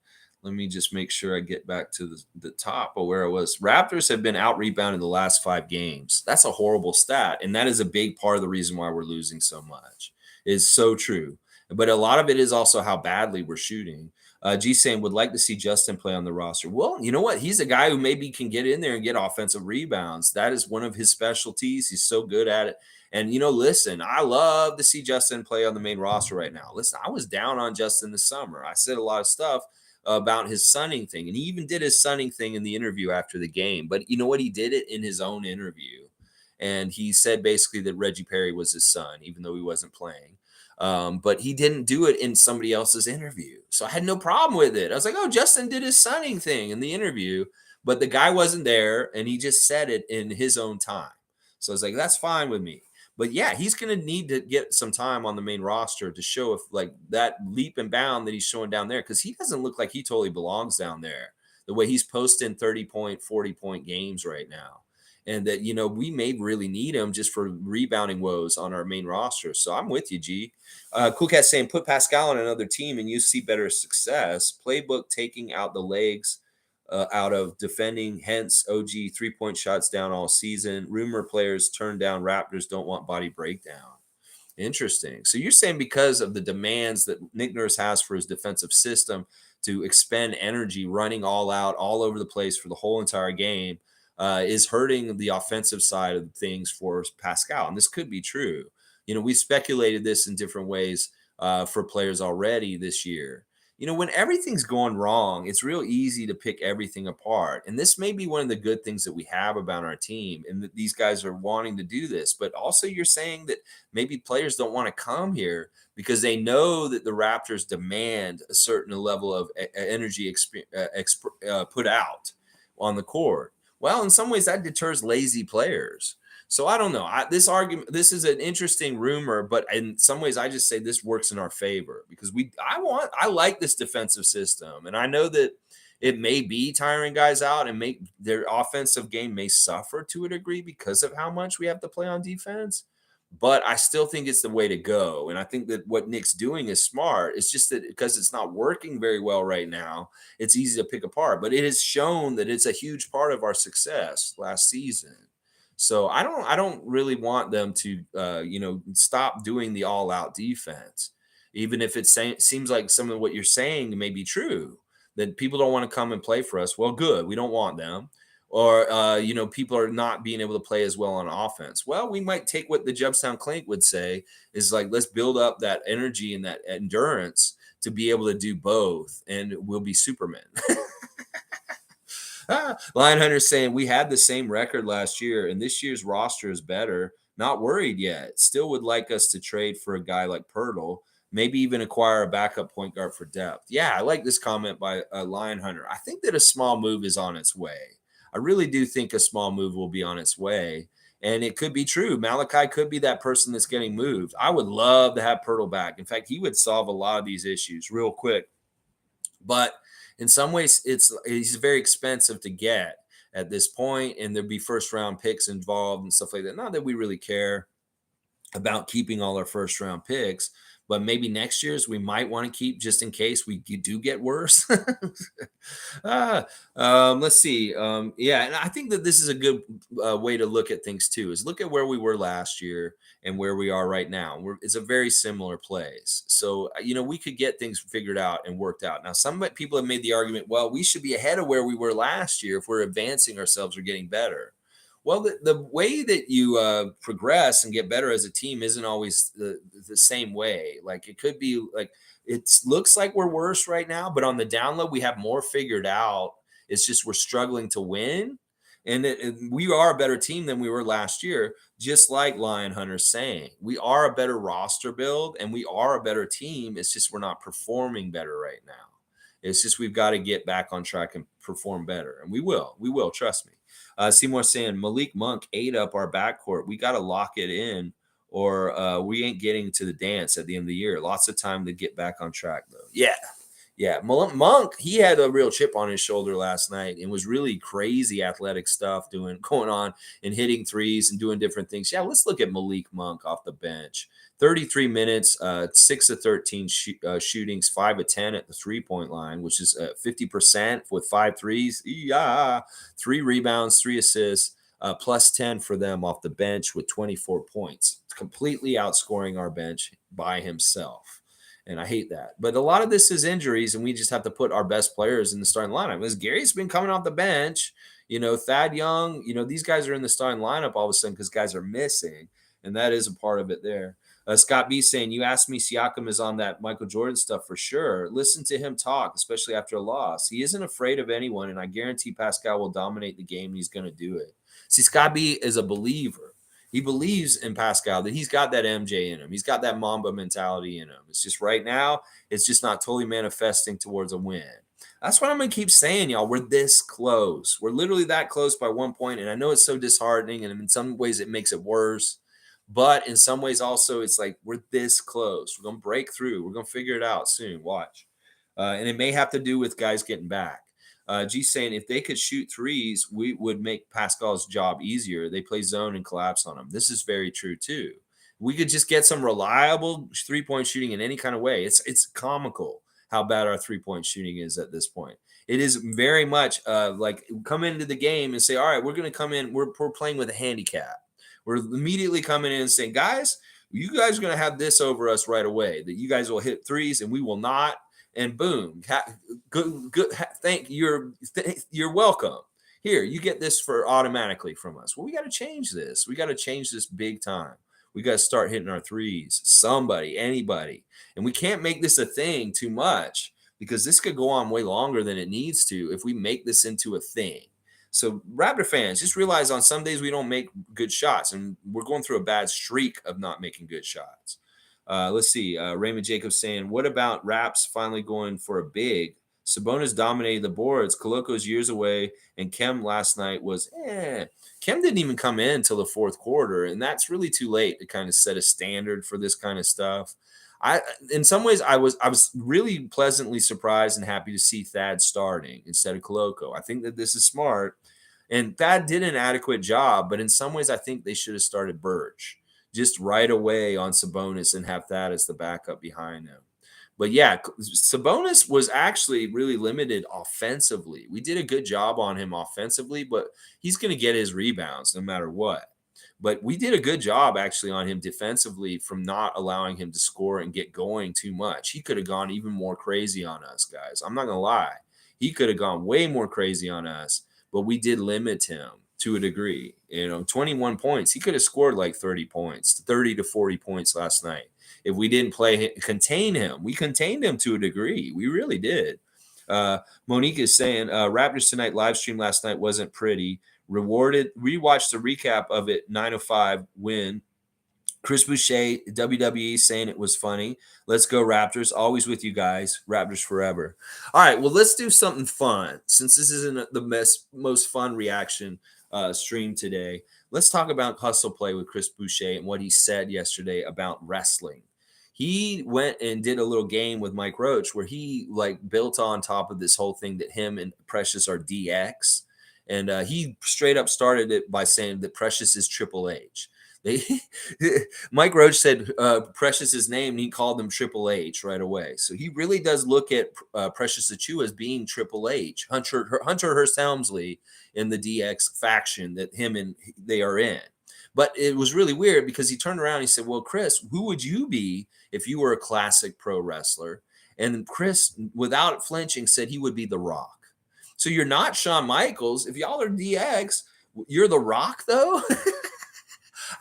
Let me just make sure I get back to the top of where I was. Raptors have been out rebounded the last 5 games. That's a horrible stat, and that is a big part of the reason why we're losing so much. It's so true. But a lot of it is also how badly we're shooting. G saying would like to see Justin play on the roster. Well, you know what? He's a guy who maybe can get in there and get offensive rebounds. That is one of his specialties. He's so good at it. And, listen, I love to see Justin play on the main roster right now. Listen, I was down on Justin this summer. I said a lot of stuff about his sunning thing. And he even did his sunning thing in the interview after the game. But you know what? He did it in his own interview. And he said basically that Reggie Perry was his son, even though he wasn't playing. But he didn't do it in somebody else's interview. So I had no problem with it. I was like, oh, Justin did his sunning thing in the interview, but the guy wasn't there and he just said it in his own time. So I was like, that's fine with me. But yeah, he's going to need to get some time on the main roster to show if like that leap and bound that he's showing down there, because he doesn't look like he totally belongs down there the way he's posting 30-point, 40-point games right now. And that, we may really need him just for rebounding woes on our main roster. So I'm with you, G. Cool Cat saying, put Pascal on another team and you see better success. Playbook taking out the legs out of defending. Hence, OG 3-point shots down all season. Rumor players turn down Raptors don't want body breakdown. Interesting. So you're saying because of the demands that Nick Nurse has for his defensive system to expend energy running all out all over the place for the whole entire game, is hurting the offensive side of things for Pascal. And this could be true. We speculated this in different ways for players already this year. when everything's going wrong, it's real easy to pick everything apart. And this may be one of the good things that we have about our team, and that these guys are wanting to do this. But also, you're saying that maybe players don't want to come here because they know that the Raptors demand a certain level of energy put out on the court. Well, in some ways, that deters lazy players. So I don't know. This is an interesting rumor, but in some ways, I just say this works in our favor because I like this defensive system, and I know that it may be tiring guys out and make their offensive game may suffer to a degree because of how much we have to play on defense. But I still think it's the way to go, and I think that what Nick's doing is smart. It's just that because it's not working very well right now, it's easy to pick apart. But it has shown that it's a huge part of our success last season. So I don't really want them to stop doing the all out defense, even if seems like some of what you're saying may be true. That people don't want to come and play for us. Well, good, we don't want them, or people are not being able to play as well on offense. Well, we might take what the Jubstown Clink would say is like, let's build up that energy and that endurance to be able to do both, and we'll be Supermen. Lion Hunter's saying we had the same record last year, and this year's roster is better. Not worried yet. Still would like us to trade for a guy like Pirtle, maybe even acquire a backup point guard for depth. Yeah, I like this comment by Lion Hunter. I think that a small move is on its way. I really do think a small move will be on its way. And it could be true. Malachi could be that person that's getting moved. I would love to have Pirtle back. In fact, he would solve a lot of these issues real quick. But in some ways, he's very expensive to get at this point, and there'd be first round picks involved and stuff like that. Not that we really care about keeping all our first round picks, but maybe next year's we might want to keep just in case we do get worse. Let's see. Yeah, and I think that this is a good way to look at things too. Is look at where we were last year and where we are right now. It's a very similar place. So we could get things figured out and worked out. Now, some people have made the argument, well, we should be ahead of where we were last year if we're advancing ourselves or getting better. Well, the way that you progress and get better as a team isn't always the same way. Like it could be like it looks like we're worse right now, but on the down low, we have more figured out. It's just we're struggling to win. And we are a better team than we were last year, just like Lion Hunter's saying. We are a better roster build and we are a better team. It's just we're not performing better right now. It's just we've got to get back on track and perform better. And we will. We will. Trust me. Seymour saying Malik Monk ate up our backcourt. We got to lock it in or we ain't getting to the dance at the end of the year. Lots of time to get back on track, though. Yeah. Yeah. Monk, he had a real chip on his shoulder last night and was really crazy athletic stuff going on and hitting threes and doing different things. Yeah, let's look at Malik Monk off the bench. 33 minutes, 6 of 13 shootings, 5 of 10 at the three-point line, which is 50% with 5 threes. Yeah, 3 rebounds, 3 assists, plus 10 for them off the bench with 24 points. Completely outscoring our bench by himself. And I hate that. But a lot of this is injuries, and we just have to put our best players in the starting lineup. Because Gary's been coming off the bench. Thad Young, these guys are in the starting lineup all of a sudden because guys are missing. And that is a part of it there. Scott B saying, you asked me, Siakam is on that Michael Jordan stuff for sure. Listen to him talk, especially after a loss. He isn't afraid of anyone, and I guarantee Pascal will dominate the game, and he's going to do it. See, Scott B is a believer. He believes in Pascal, that he's got that MJ in him. He's got that Mamba mentality in him. It's just right now, it's just not totally manifesting towards a win. That's what I'm going to keep saying, y'all. We're this close. We're literally that close by 1 point, and I know it's so disheartening, and in some ways it makes it worse. But in some ways also, it's like we're this close. We're going to break through. We're going to figure it out soon. Watch. And it may have to do with guys getting back. G saying if they could shoot threes, we would make Pascal's job easier. They play zone and collapse on him. This is very true too. We could just get some reliable 3-point shooting in any kind of way. It's comical how bad our 3-point shooting is at this point. It is very much like come into the game and say, all right, we're going to come in. We're playing with a handicap. We're immediately coming in and saying, guys, you guys are going to have this over us right away, that you guys will hit threes and we will not. And boom, good. Thank you. You're welcome. Here, you get this for automatically from us. Well, we got to change this. We got to change this big time. We got to start hitting our threes. Somebody, anybody. And we can't make this a thing too much because this could go on way longer than it needs to if we make this into a thing. So Raptor fans, just realize on some days we don't make good shots, and we're going through a bad streak of not making good shots. Let's see. Raymond Jacobs saying, what about Raps finally going for a big? Sabonis dominated the boards. Koloko's years away, and Kem last night was Kem didn't even come in until the fourth quarter, and that's really too late to kind of set a standard for this kind of stuff. In some ways, I was really pleasantly surprised and happy to see Thad starting instead of Koloko. I think that this is smart, and Thad did an adequate job, but in some ways, I think they should have started Birch just right away on Sabonis and have Thad as the backup behind him. But yeah, Sabonis was actually really limited offensively. We did a good job on him offensively, but he's going to get his rebounds no matter what. But we did a good job actually on him defensively from not allowing him to score and get going too much. He could have gone even more crazy on us, guys. I'm not going to lie. He could have gone way more crazy on us, but we did limit him to a degree. 21 points. He could have scored like 30 points, 30 to 40 points last night. If we didn't contain him, we contained him to a degree. We really did. Monique is saying Raptors tonight live stream last night wasn't pretty. Rewatched the recap of it. 9:05 win. Chris Boucher, WWE, saying it was funny. Let's go Raptors. Always with you guys. Raptors forever. All right, well, let's do something fun. Since this isn't the most fun reaction stream today, let's talk about Hustle Play with Chris Boucher and what he said yesterday about wrestling. He went and did a little game with Mike Roach where he built on top of this whole thing that him and Precious are DX. And he straight up started it by saying that Precious is Triple H. Mike Roach said Precious's name, and he called him Triple H right away. So he really does look at Precious Achiuwa as being Triple H, Hunter Hearst Helmsley in the DX faction that they are in. But it was really weird because he turned around and he said, well, Chris, who would you be if you were a classic pro wrestler? And Chris, without flinching, said he would be The Rock. So you're not Shawn Michaels. If y'all are DX, you're The Rock, though?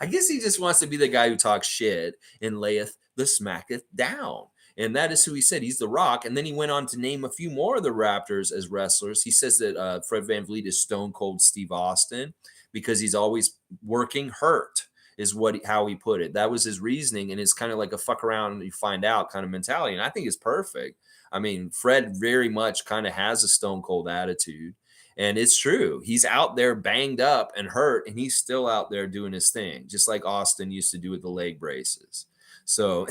I guess he just wants to be the guy who talks shit and layeth the smacketh down. And that is who he said. He's The Rock. And then he went on to name a few more of the Raptors as wrestlers. He says that Fred VanVleet is Stone Cold Steve Austin because he's always working hurt, is how he put it. That was his reasoning. And it's kind of like a fuck around and you find out kind of mentality. And I think it's perfect. I mean, Fred very much kind of has a Stone Cold attitude. And it's true. He's out there banged up and hurt, and he's still out there doing his thing, just like Austin used to do with the leg braces. So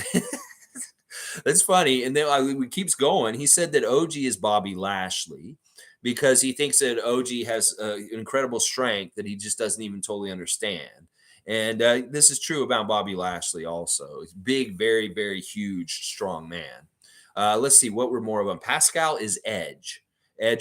that's funny. And then he keeps going. He said that OG is Bobby Lashley because he thinks that OG has incredible strength that he just doesn't even totally understand. And this is true about Bobby Lashley also. He's big, very, very huge, strong man. Let's see what we're more of him. Pascal is Edge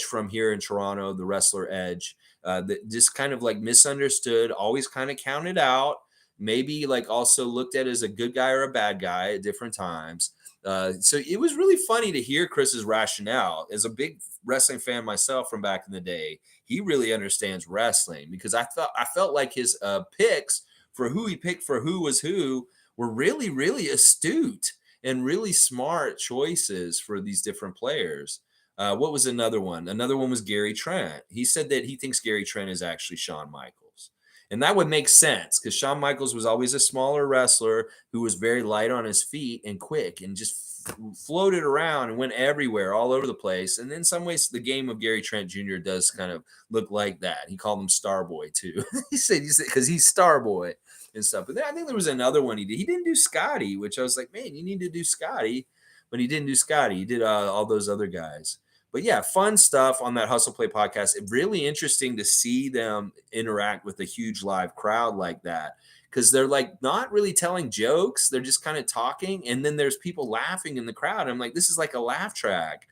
from here in Toronto, the wrestler Edge, that just kind of misunderstood, always kind of counted out, maybe also looked at as a good guy or a bad guy at different times. So it was really funny to hear Chris's rationale. As a big wrestling fan myself from back in the day, he really understands wrestling because I felt like his picks for who he picked for who was who were really, really astute and really smart choices for these different players. What was another one? Another one was Gary Trent. He said that he thinks Gary Trent is actually Shawn Michaels. And that would make sense because Shawn Michaels was always a smaller wrestler who was very light on his feet and quick and just floated around and went everywhere, all over the place. And in some ways, the game of Gary Trent Jr. does kind of look like that. He called him Starboy, too. he said because he's Starboy and stuff. But then I think there was another one he did. He didn't do Scotty, which I was like, man, you need to do Scotty. But he didn't do Scotty. He did all those other guys. But yeah, fun stuff on that Hustle Play podcast. It's really interesting to see them interact with a huge live crowd like that because they're not really telling jokes. They're just kind of talking. And then there's people laughing in the crowd. I'm like, this is like a laugh track.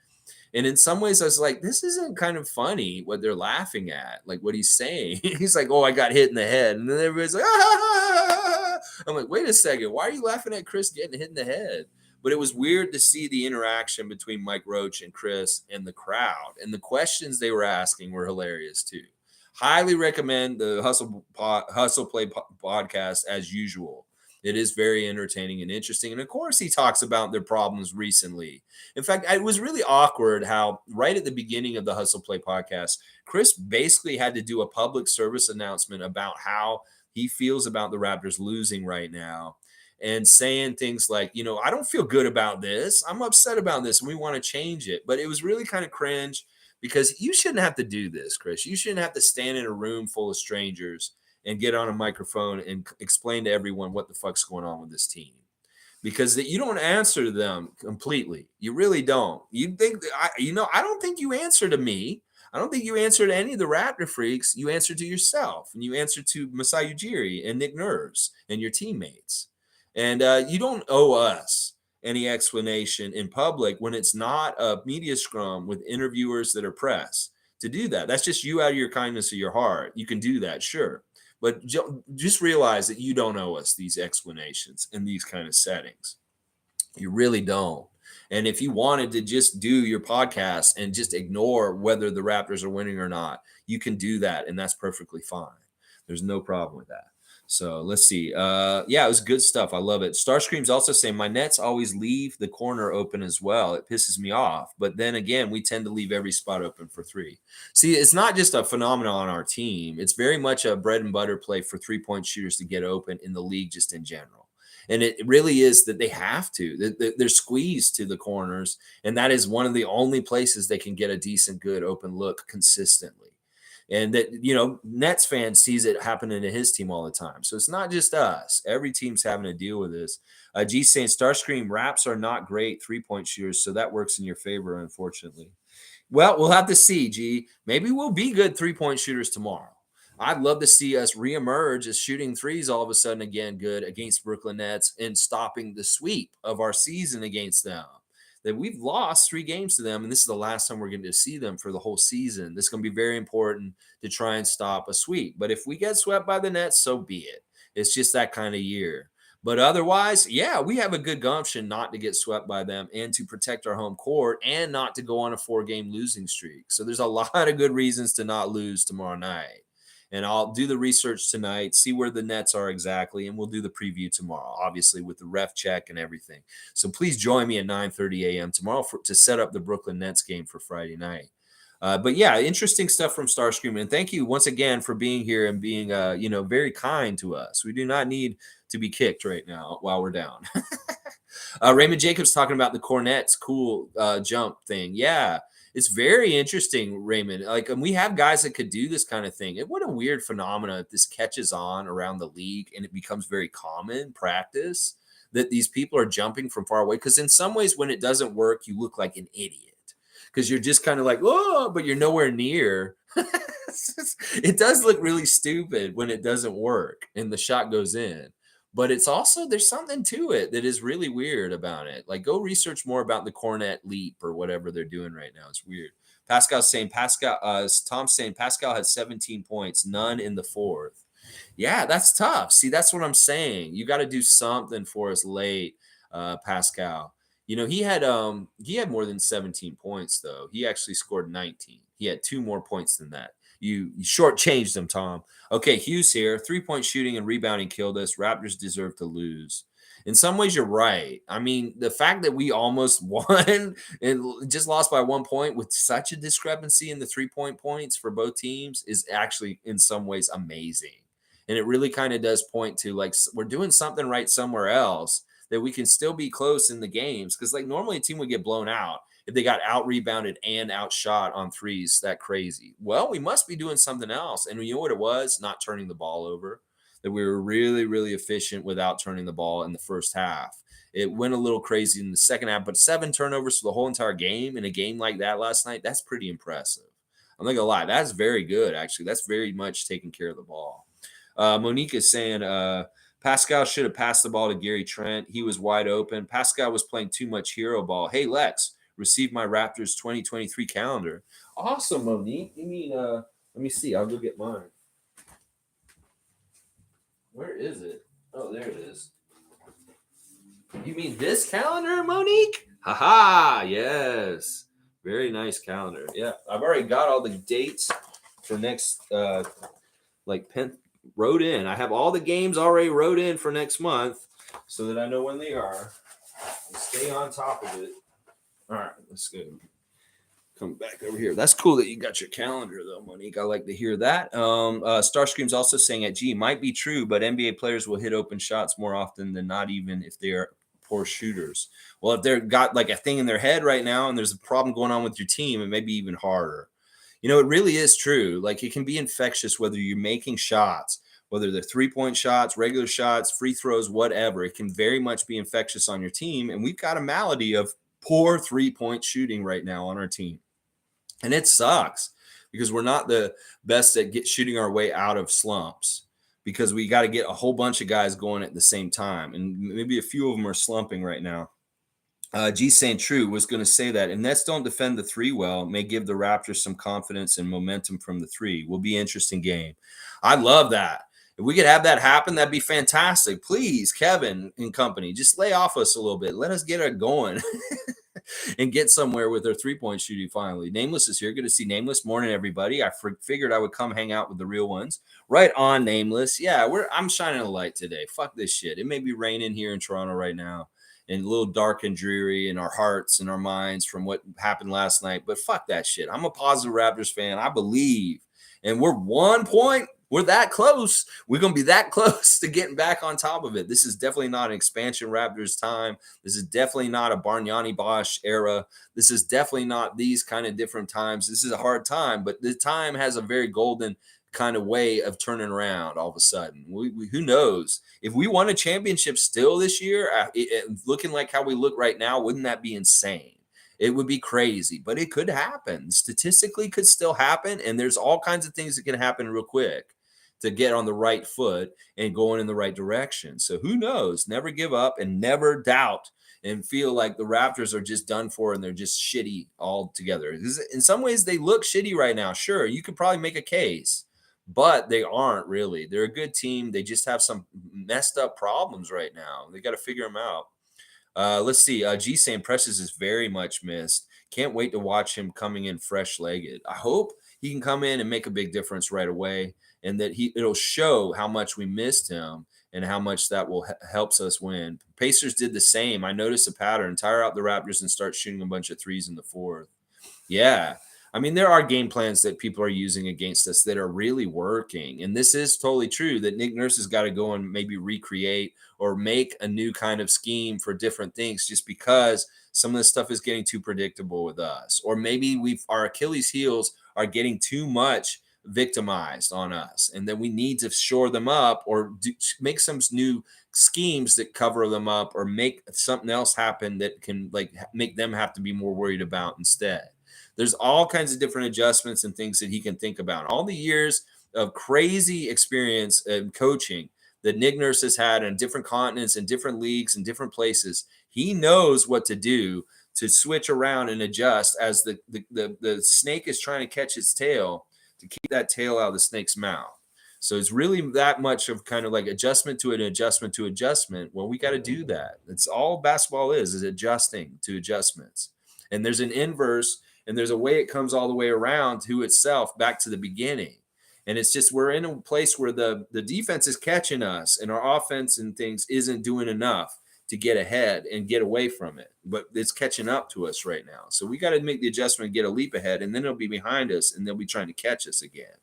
And in some ways, I was like, this isn't kind of funny what they're laughing at, like what he's saying. He's like, oh, I got hit in the head. And then everybody's like, ah! I'm like, wait a second. Why are you laughing at Chris getting hit in the head? But it was weird to see the interaction between Mike Roach and Chris and the crowd. And the questions they were asking were hilarious, too. Highly recommend the Hustle Play podcast as usual. It is very entertaining and interesting. And of course, he talks about their problems recently. In fact, it was really awkward how, right at the beginning of the Hustle Play podcast, Chris basically had to do a public service announcement about how he feels about the Raptors losing right now and saying things like, I don't feel good about this. I'm upset about this and we want to change it. But it was really kind of cringe because you shouldn't have to do this, Chris. You shouldn't have to stand in a room full of strangers and get on a microphone and explain to everyone what the fuck's going on with this team because that you don't answer to them completely. You really don't. You think I don't think you answer to me. I don't think you answer to any of the Raptor freaks. You answer to yourself, and you answer to Masai Ujiri and Nick Nerves and your teammates. And you don't owe us any explanation in public when it's not a media scrum with interviewers that are press to do that. That's just you out of your kindness of your heart. You can do that, sure. But just realize that you don't owe us these explanations in these kind of settings. You really don't. And if you wanted to just do your podcast and just ignore whether the Raptors are winning or not, you can do that. And that's perfectly fine. There's no problem with that. So let's see. Yeah, it was good stuff. I love it. Starscream's also saying my Nets always leave the corner open as well. It pisses me off. But then again, we tend to leave every spot open for three. See, it's not just a phenomenon on our team. It's very much a bread and butter play for 3-point shooters to get open in the league just in general. And it really is that they have to. They're squeezed to the corners, and that is one of the only places they can get a decent, good open look consistently. And that, Nets fan sees it happening to his team all the time. So it's not just us. Every team's having to deal with this. G saying Starscream Raps are not great 3-point shooters, so that works in your favor, unfortunately. Well, we'll have to see, G. Maybe we'll be good 3-point shooters tomorrow. I'd love to see us reemerge as shooting threes all of a sudden again good against Brooklyn Nets and stopping the sweep of our season against them. That we've lost 3 games to them, and this is the last time we're going to see them for the whole season. This is going to be very important to try and stop a sweep. But if we get swept by the Nets, so be it. It's just that kind of year. But otherwise, yeah, we have a good gumption not to get swept by them and to protect our home court and not to go on a 4-game losing streak. So there's a lot of good reasons to not lose tomorrow night. And I'll do the research tonight, see where the Nets are exactly, and we'll do the preview tomorrow, obviously, with the ref check and everything. So please join me at 9:30 a.m. tomorrow to set up the Brooklyn Nets game for Friday night. But yeah, interesting stuff from Starscream. And thank you once again for being here and being, very kind to us. We do not need to be kicked right now while we're down. Raymond Jacobs talking about the Cornet's cool jump thing. Yeah. It's very interesting, Raymond. And we have guys that could do this kind of thing. What a weird phenomenon if this catches on around the league and it becomes very common practice that these people are jumping from far away. Because in some ways, when it doesn't work, you look like an idiot because you're just kind of like, oh, but you're nowhere near. It does look really stupid when it doesn't work and the shot goes in. But it's also, there's something to it that is really weird about it. Like, go research more about the Cornet leap or whatever they're doing right now. It's weird. Tom's saying Pascal had 17 points, none in the fourth. Yeah, that's tough. See, that's what I'm saying. You got to do something for us late, Pascal. He had more than 17 points though. He actually scored 19. He had 2 more points than that. You shortchanged them, Tom. Okay, Hughes here. 3-point shooting and rebounding killed us. Raptors deserve to lose. In some ways, you're right. I mean, the fact that we almost won and just lost by 1 point with such a discrepancy in the 3-point points for both teams is actually in some ways amazing. And it really kind of does point to we're doing something right somewhere else that we can still be close in the games. Because normally a team would get blown out if they got out rebounded and outshot on threes. That crazy. Well, we must be doing something else. And you know what it was? Not turning the ball over. That we were really, really efficient without turning the ball in the first half. It went a little crazy in the second half, but 7 turnovers for the whole entire game in a game like that last night, that's pretty impressive. I'm not gonna lie, that's very good, actually. That's very much taking care of the ball. Monique is saying Pascal should have passed the ball to Gary Trent. He was wide open. Pascal was playing too much hero ball. Hey, Lex, receive my Raptors 2023 calendar. Awesome, Monique. You mean, let me see. I'll go get mine. Where is it? Oh, there it is. You mean this calendar, Monique? Haha, yes. Very nice calendar. Yeah, I've already got all the dates for next, wrote in. I have all the games already wrote in for next month so that I know when they are. Stay on top of it. All right, let's go. Come back over here. That's cool that you got your calendar though, Monique. I like to hear that. Starscream's also saying at G might be true, but NBA players will hit open shots more often than not, even if they are poor shooters. Well, if they've got like a thing in their head right now and there's a problem going on with your team, it may be even harder. You know, it really is true. Like it can be infectious whether you're making shots, whether they're 3-point shots, regular shots, free throws, whatever. It can very much be infectious on your team. And we've got a malady of poor 3-point shooting right now on our team. And it sucks because we're not the best at shooting our way out of slumps because we got to get a whole bunch of guys going at the same time. And maybe a few of them are slumping right now. G saying true was going to say that. And Nets don't defend the three well, may give the Raptors some confidence and momentum from the three. Will be an interesting game. I love that. If we could have that happen, that'd be fantastic. Please, Kevin and company, just lay off us a little bit. Let us get it going. And get somewhere with their 3-point shooting finally. Nameless is here. Good to see Nameless. Morning, everybody. I figured I would come hang out with the real ones. Right on, Nameless. Yeah, I'm shining a light today. Fuck this shit. It may be raining here in Toronto right now and a little dark and dreary in our hearts and our minds from what happened last night. But fuck that shit. I'm a positive Raptors fan. I believe. And we're 1 point. We're that close. We're going to be that close to getting back on top of it. This is definitely not an expansion Raptors time. This is definitely not a Bargnani Bosch era. This is definitely not these kind of different times. This is a hard time, but the time has a very golden kind of way of turning around all of a sudden. Who knows? If we won a championship still this year, looking like how we look right now, wouldn't that be insane? It would be crazy, but it could happen. Statistically, could still happen. And there's all kinds of things that can happen real quick to get on the right foot and going in the right direction. So who knows? Never give up and never doubt and feel like the Raptors are just done for and they're just shitty altogether. In some ways, they look shitty right now. Sure, you could probably make a case, but they aren't really. They're a good team. They just have some messed up problems right now. They got to figure them out. Let's see. G saying Precious is very much missed. Can't wait to watch him coming in fresh-legged. I hope he can come in and make a big difference right away, and that it'll show how much we missed him and how much that will helps us win. Pacers did the same. I noticed a pattern: tire out the Raptors and start shooting a bunch of threes in the fourth. Yeah. I mean, there are game plans that people are using against us that are really working. And this is totally true that Nick Nurse has got to go and maybe recreate or make a new kind of scheme for different things just because some of this stuff is getting too predictable with us. Or maybe our Achilles heels are getting too much victimized on us and then we need to shore them up or make some new schemes that cover them up or make something else happen that can like make them have to be more worried about instead. There's all kinds of different adjustments and things that he can think about. All the years of crazy experience and coaching that Nick Nurse has had in different continents and different leagues and different places, he knows what to do to switch around and adjust as the snake is trying to catch its tail to keep that tail out of the snake's mouth. So it's really that much of kind of like adjustment to an adjustment to adjustment. Well, we got to do that. It's all basketball is adjusting to adjustments. And there's an inverse and there's a way it comes all the way around to itself back to the beginning. And it's just we're in a place where the defense is catching us and our offense and things isn't doing enough to get ahead and get away from it. But it's catching up to us right now. So we got to make the adjustment and get a leap ahead, and then it'll be behind us, and they'll be trying to catch us again.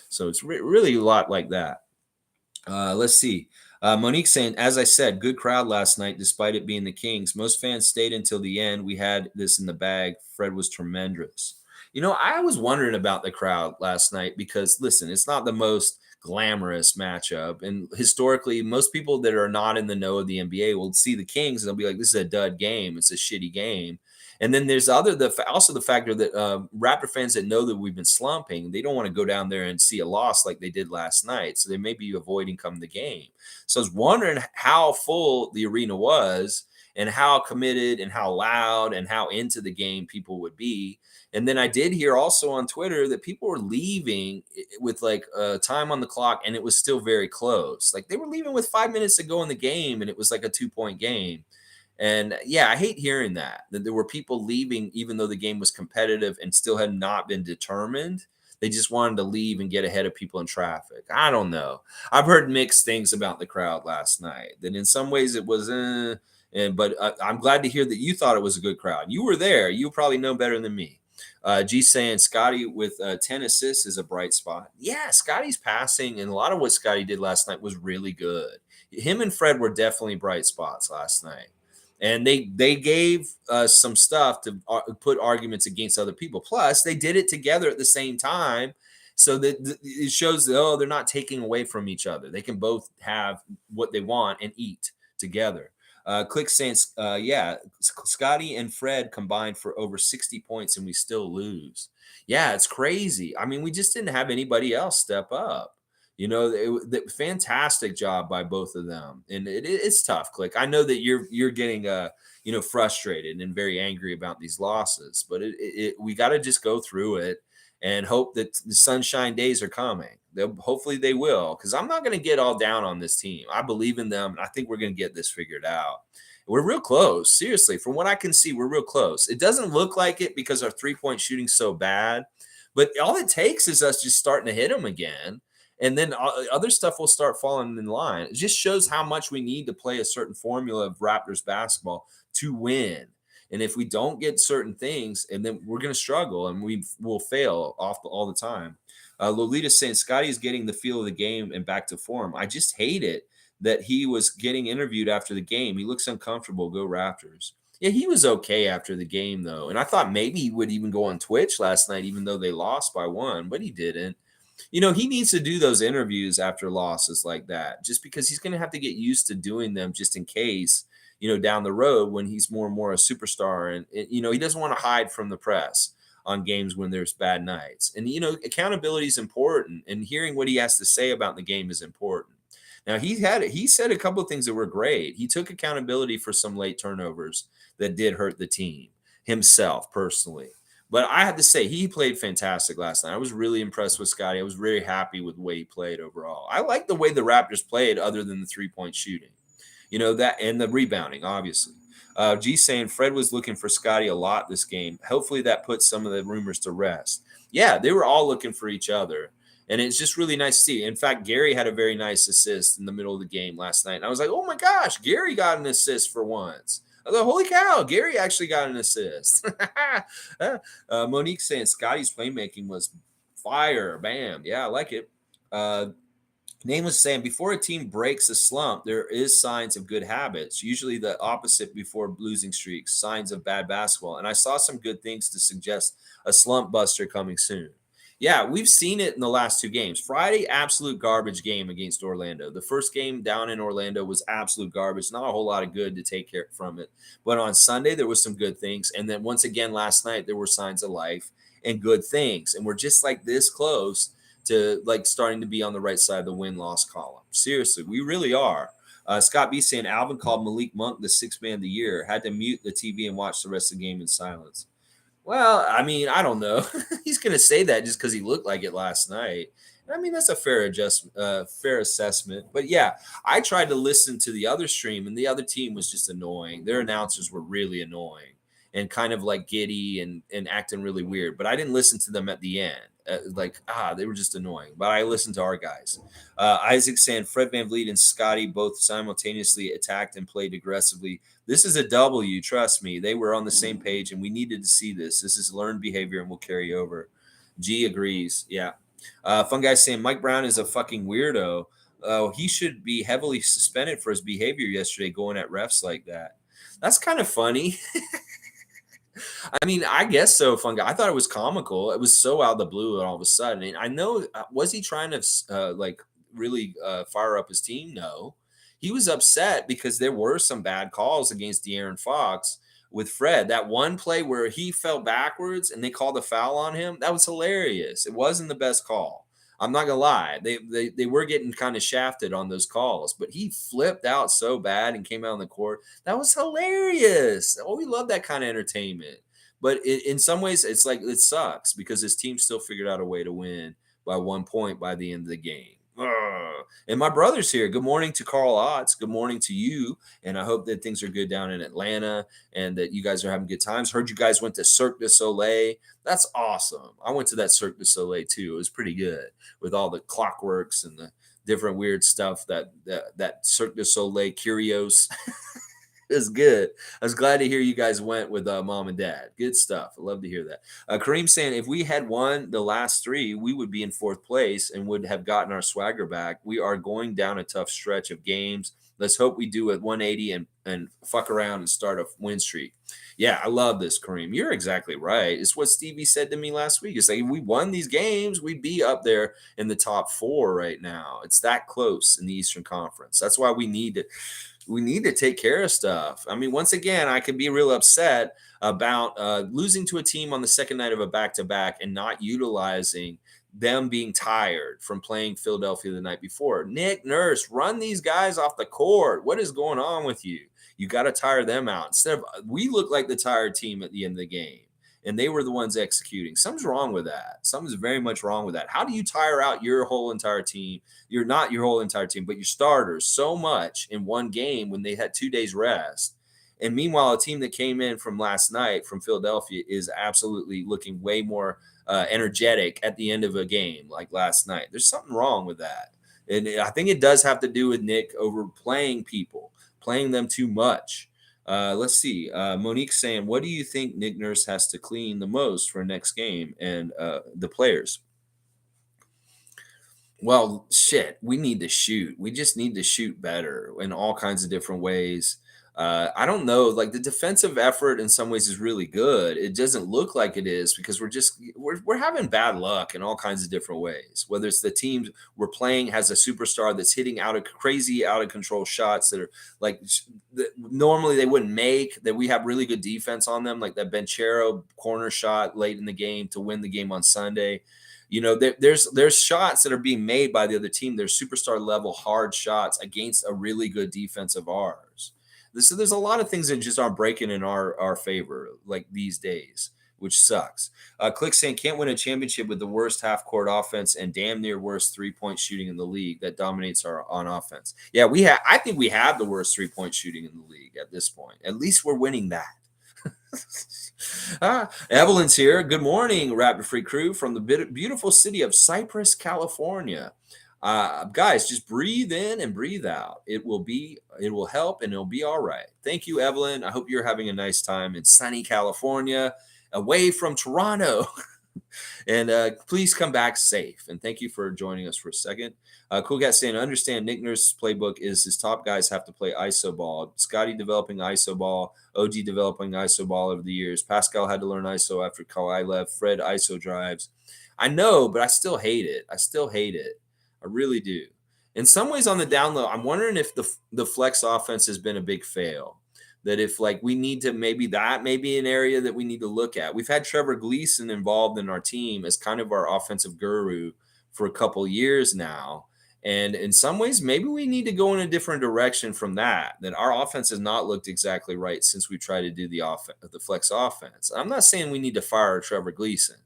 So it's really a lot like that. Let's see. Monique saying, as I said, good crowd last night, despite it being the Kings. Most fans stayed until the end. We had this in the bag. Fred was tremendous. You know, I was wondering about the crowd last night because, listen, it's not the most glamorous matchup. And historically, most people that are not in the know of the NBA will see the Kings and they'll be like, this is a dud game. It's a shitty game. And then there's also the factor that Raptor fans that know that we've been slumping, they don't want to go down there and see a loss like they did last night. So they may be avoiding coming the game. So I was wondering how full the arena was and how committed and how loud and how into the game people would be. And then I did hear also on Twitter that people were leaving with like time on the clock and it was still very close. Like they were leaving with 5 minutes to go in the game and it was like a 2-point game. And yeah, I hate hearing that there were people leaving even though the game was competitive and still had not been determined. They just wanted to leave and get ahead of people in traffic. I don't know. I've heard mixed things about the crowd last night. That in some ways it was, but I'm glad to hear that you thought it was a good crowd. You were there. You probably know better than me. G saying Scotty with 10 assists is a bright spot. Yeah, Scotty's passing and a lot of what Scotty did last night was really good. Him and Fred were definitely bright spots last night. And they gave us some stuff to put arguments against other people. Plus, they did it together at the same time, so that it shows that they're not taking away from each other. They can both have what they want and eat together. Click saying, yeah, Scotty and Fred combined for over 60 points and we still lose. Yeah, it's crazy. I mean, we just didn't have anybody else step up. Fantastic job by both of them, and it's tough. Click. I know that you're getting frustrated and very angry about these losses, but we got to just go through it and hope that the sunshine days are coming. Hopefully they will, because I'm not going to get all down on this team. I believe in them, and I think we're going to get this figured out. We're real close. Seriously, from what I can see, we're real close. It doesn't look like it because our 3-point shooting's so bad, but all it takes is us just starting to hit them again. And then other stuff will start falling in line. It just shows how much we need to play a certain formula of Raptors basketball to win. And if we don't get certain things, and then we're going to struggle and we will fail all the time. Lolita's saying Scotty is getting the feel of the game and back to form. I just hate it that he was getting interviewed after the game. He looks uncomfortable. Go Raptors. Yeah, he was okay after the game, though. And I thought maybe he would even go on Twitch last night, even though they lost by 1, but he didn't. He needs to do those interviews after losses like that, just because he's going to have to get used to doing them just in case, down the road when he's more and more a superstar. And, he doesn't want to hide from the press on games when there's bad nights. And, accountability is important, and hearing what he has to say about the game is important. Now, he said a couple of things that were great. He took accountability for some late turnovers that did hurt the team himself personally. But I have to say, he played fantastic last night. I was really impressed with Scotty. I was very happy with the way he played overall. I like the way the Raptors played other than the 3-point shooting, that and the rebounding, obviously. G saying Fred was looking for Scotty a lot this game. Hopefully that puts some of the rumors to rest. Yeah, they were all looking for each other. And it's just really nice to see. In fact, Gary had a very nice assist in the middle of the game last night. And I was like, oh my gosh, Gary got an assist for once. I was like, holy cow, Gary actually got an assist. Monique saying Scotty's playmaking was fire. Bam. Yeah, I like it. Name was saying before a team breaks a slump, there is signs of good habits, usually the opposite before losing streaks, signs of bad basketball. And I saw some good things to suggest a slump buster coming soon. Yeah, we've seen it in the last 2 games. Friday, absolute garbage game against Orlando. The first game down in Orlando was absolute garbage. Not a whole lot of good to take care from it. But on Sunday, there was some good things. And then once again, last night, there were signs of life and good things. And we're just like this close to like starting to be on the right side of the win-loss column. Seriously, we really are. Scott B saying Alvin called Malik Monk the 6th man of the year. Had to mute the TV and watch the rest of the game in silence. Well, I mean, I don't know. He's going to say that just because he looked like it last night. I mean, that's a fair assessment. But yeah, I tried to listen to the other stream, and the other team was just annoying. Their announcers were really annoying and kind of like giddy and acting really weird. But I didn't listen to them at the end. They were just annoying. But I listened to our guys. Isaac saying Fred VanVleet and Scotty both simultaneously attacked and played aggressively. This is a W. Trust me. They were on the same page, and we needed to see this. This is learned behavior and will carry over. G agrees. Yeah. Fun guy saying Mike Brown is a fucking weirdo. He should be heavily suspended for his behavior yesterday going at refs like that. That's kind of funny. I mean, I guess so, fun guy. I thought it was comical. It was so out of the blue all of a sudden. And I know, was he trying to really fire up his team? No. He was upset because there were some bad calls against De'Aaron Fox with Fred. That one play where he fell backwards and they called a foul on him, that was hilarious. It wasn't the best call. I'm not gonna lie. They were getting kind of shafted on those calls, but he flipped out so bad and came out on the court. That was hilarious. Oh, we love that kind of entertainment. But in some ways, it's like it sucks because his team still figured out a way to win by 1 point by the end of the game. And my brother's here. Good morning to Carl Otts. Good morning to you. And I hope that things are good down in Atlanta and that you guys are having good times. Heard you guys went to Cirque du Soleil. That's awesome. I went to that Cirque du Soleil too. It was pretty good with all the clockworks and the different weird stuff that Cirque du Soleil curios. Is good. I was glad to hear you guys went with mom and dad. Good stuff. I love to hear that. Kareem saying if we had won the last three, we would be in fourth place and would have gotten our swagger back. We are going down a tough stretch of games. Let's hope we do at 180 and fuck around and start a win streak. Yeah, I love this, Kareem. You're exactly right. It's what Stevie said to me last week. It's like if we won these games, we'd be up there in the top four right now. It's that close in the Eastern Conference. That's why we need to take care of stuff. I mean, once again, I could be real upset about losing to a team on the second night of a back-to-back and not utilizing them being tired from playing Philadelphia the night before. Nick Nurse, run these guys off the court. What is going on with you? You got to tire them out. Instead of we look like the tired team at the end of the game. And they were the ones executing. Something's wrong with that. Something's very much wrong with that. How do you tire out your whole entire team? You're not your whole entire team, but your starters so much in one game when they had 2 days rest. And meanwhile, a team that came in from last night from Philadelphia is absolutely looking way more energetic at the end of a game like last night. There's something wrong with that. And I think it does have to do with Nick overplaying people, playing them too much. Let's see. Monique saying, what do you think Nick Nurse has to clean the most for next game and the players? Well, shit, we need to shoot. We just need to shoot better in all kinds of different ways. I don't know. Like the defensive effort in some ways is really good. It doesn't look like it is because we're having bad luck in all kinds of different ways. Whether it's the team we're playing has a superstar that's hitting crazy out of control shots that are like that normally they wouldn't make. That we have really good defense on them, like that Benchero corner shot late in the game to win the game on Sunday. There's shots that are being made by the other team. There's superstar level hard shots against a really good defense of ours. So there's a lot of things that just aren't breaking in our favor like these days, which sucks. Click saying can't win a championship with the worst half court offense and damn near worst 3-point shooting in the league that dominates our on offense. Yeah, I think we have the worst 3-point shooting in the league at this point. At least we're winning that. Evelyn's here. Good morning, Raptor Free crew from the beautiful city of Cypress, California. Guys, just breathe in and breathe out. It will help and it'll be all right. Thank you, Evelyn. I hope you're having a nice time in sunny California, away from Toronto. And please come back safe. And thank you for joining us for a second. Cool Cat saying, I understand Nick Nurse's playbook is his top guys have to play ISO ball. Scotty developing ISO ball, OG developing ISO ball over the years. Pascal had to learn ISO after Kawhi left. Fred ISO drives. I know, but I still hate it. I really do. In some ways on the down low, I'm wondering if the flex offense has been a big fail. That if like we need to maybe an area that we need to look at. We've had Trevor Gleeson involved in our team as kind of our offensive guru for a couple years now. And in some ways, maybe we need to go in a different direction from that. That our offense has not looked exactly right since we tried to do the flex offense. I'm not saying we need to fire Trevor Gleeson,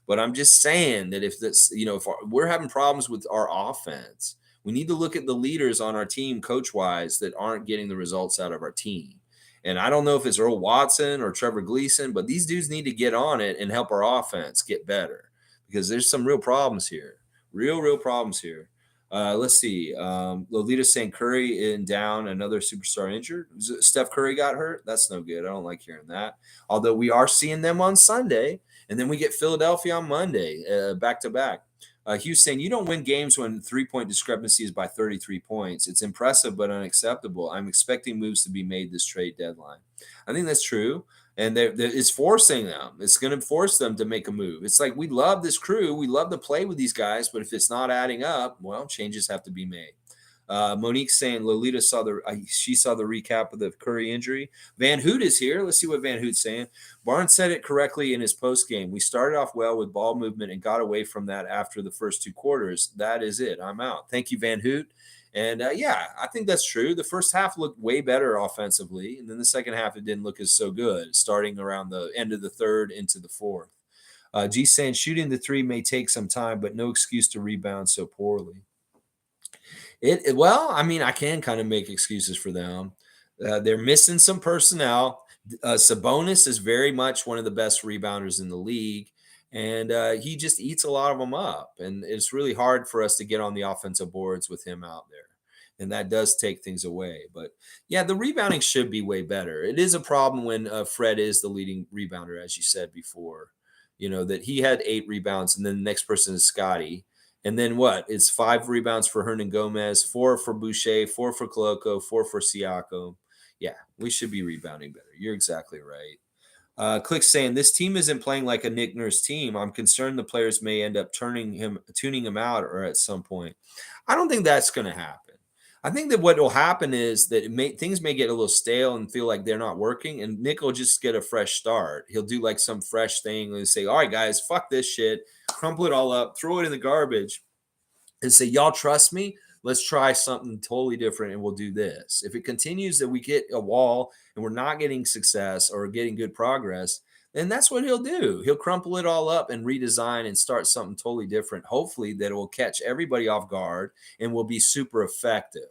but I'm just saying that if we're having problems with our offense, we need to look at the leaders on our team, coach wise, that aren't getting the results out of our team. And I don't know if it's Earl Watson or Trevor Gleeson, but these dudes need to get on it and help our offense get better because there's some real problems here. Real problems here. Let's see. Lolita's saying Curry in down, another superstar injured. Steph Curry got hurt. That's no good. I don't like hearing that. Although we are seeing them on Sunday, and then we get Philadelphia on Monday, back to back. Hughes saying, you don't win games when 3-point discrepancy is by 33 points. It's impressive, but unacceptable. I'm expecting moves to be made this trade deadline. I think that's true. And it's forcing them. It's going to force them to make a move. It's like we love this crew. We love to play with these guys. But if it's not adding up, well, changes have to be made. Monique saying Lolita saw the recap of the Curry injury. Van Hoot is here. Let's see what Van Hoot's saying. Barnes said it correctly in his post game. We started off well with ball movement and got away from that after the first two quarters. That is it. I'm out. Thank you, Van Hoot. And yeah, I think that's true. The first half looked way better offensively, and then the second half it didn't look as so good. Starting around the end of the third into the fourth. G saying shooting the three may take some time, but no excuse to rebound so poorly. Well, I mean, I can kind of make excuses for them. They're missing some personnel. Sabonis is very much one of the best rebounders in the league, and he just eats a lot of them up. And it's really hard for us to get on the offensive boards with him out there. And that does take things away. But yeah, the rebounding should be way better. It is a problem when Fred is the leading rebounder, as you said before. That he had 8 rebounds, and then the next person is Scotty. And then what? It's 5 rebounds for Hernan Gomez, 4 for Boucher, 4 for Koloko, 4 for Siakam. Yeah, we should be rebounding better. You're exactly right. Click saying this team isn't playing like a Nick Nurse team. I'm concerned the players may end up tuning him out, or at some point. I don't think that's going to happen. I think that what will happen is that things may get a little stale and feel like they're not working, and Nick will just get a fresh start. He'll do like some fresh thing and say, "All right, guys, fuck this shit, crumple it all up, throw it in the garbage." And say, y'all trust me? Let's try something totally different and we'll do this. If it continues that we get a wall and we're not getting success or getting good progress, then that's what he'll do. He'll crumple it all up and redesign and start something totally different. Hopefully, that it will catch everybody off guard and will be super effective.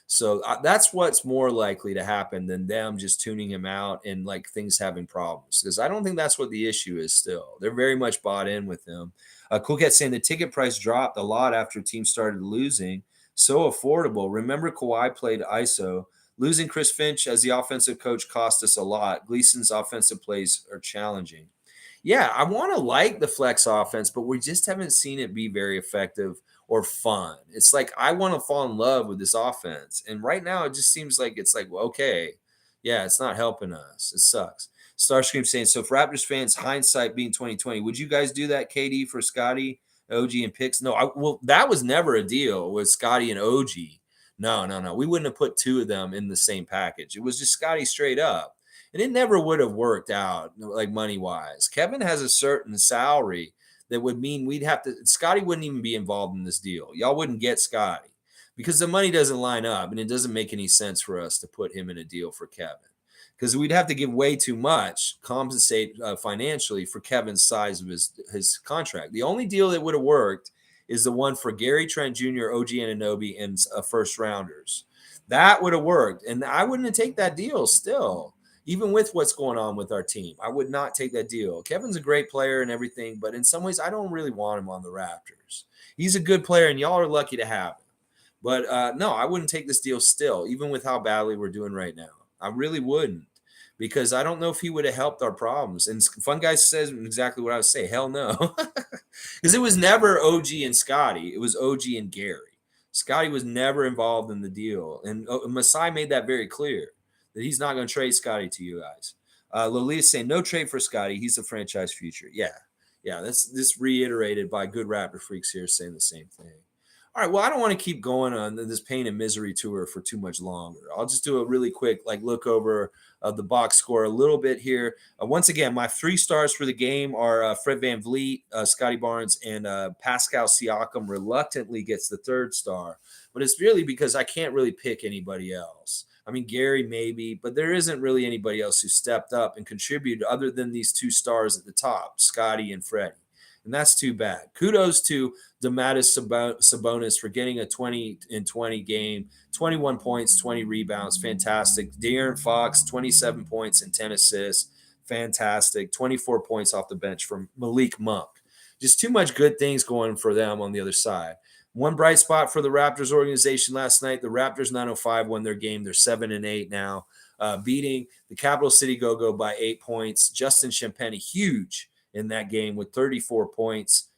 So that's what's more likely to happen than them just tuning him out and like things having problems. Because I don't think that's what the issue is still. They're very much bought in with him. Cool Cat saying the ticket price dropped a lot after teams started losing. So affordable. Remember Kawhi played ISO. Losing Chris Finch as the offensive coach cost us a lot. Gleason's offensive plays are challenging. Yeah, I want to like the flex offense, but we just haven't seen it be very effective or fun. It's like I want to fall in love with this offense. And right now it just seems like it's like, well, okay, yeah, it's not helping us. It sucks. Starscream saying, so for Raptors fans, hindsight being 2020, would you guys do that, KD, for Scotty, OG, and picks? No, well, that was never a deal with Scotty and OG. No, no, no. We wouldn't have put 2 of them in the same package. It was just Scotty straight up. And it never would have worked out like money wise. Kevin has a certain salary that would mean we'd have to, Scotty wouldn't even be involved in this deal. Y'all wouldn't get Scotty because the money doesn't line up and it doesn't make any sense for us to put him in a deal for Kevin because we'd have to give way too much, compensate financially for Kevin's size of his contract. The only deal that would have worked is the one for Gary Trent Jr., OG Anunoby, and first rounders. That would have worked. And I wouldn't take that deal still. Even with what's going on with our team, I would not take that deal. Kevin's a great player and everything, but in some ways, I don't really want him on the Raptors. He's a good player, and y'all are lucky to have him. But no, I wouldn't take this deal still, even with how badly we're doing right now. I really wouldn't, because I don't know if he would have helped our problems. And Fun Guy says exactly what I would say. Hell no. Because it was never OG and Scotty. It was OG and Gary. Scotty was never involved in the deal. And Masai made that very clear, that he's not going to trade Scotty to you guys. Lolia's saying, no trade for Scotty. He's the franchise future. Yeah. Yeah, that's this reiterated by good Raptor freaks here saying the same thing. All right, well, I don't want to keep going on this pain and misery tour for too much longer. I'll just do a really quick look over of the box score a little bit here. Once again, my 3 stars for the game are Fred VanVleet, Scotty Barnes, and Pascal Siakam reluctantly gets the 3rd star. But it's really because I can't really pick anybody else. I mean, Gary maybe, but there isn't really anybody else who stepped up and contributed other than these 2 stars at the top, Scotty and Freddie. And that's too bad. Kudos to Domantas Sabonis for getting a 20-20 game, 21 points, 20 rebounds. Fantastic. De'Aaron Fox, 27 points and 10 assists. Fantastic. 24 points off the bench from Malik Monk. Just too much good things going for them on the other side. One bright spot for the Raptors organization last night. The Raptors 905 won their game. They're 7-8 now, beating the Capital City Go-Go by 8 points. Justin Champagnie, huge in that game with 34 points.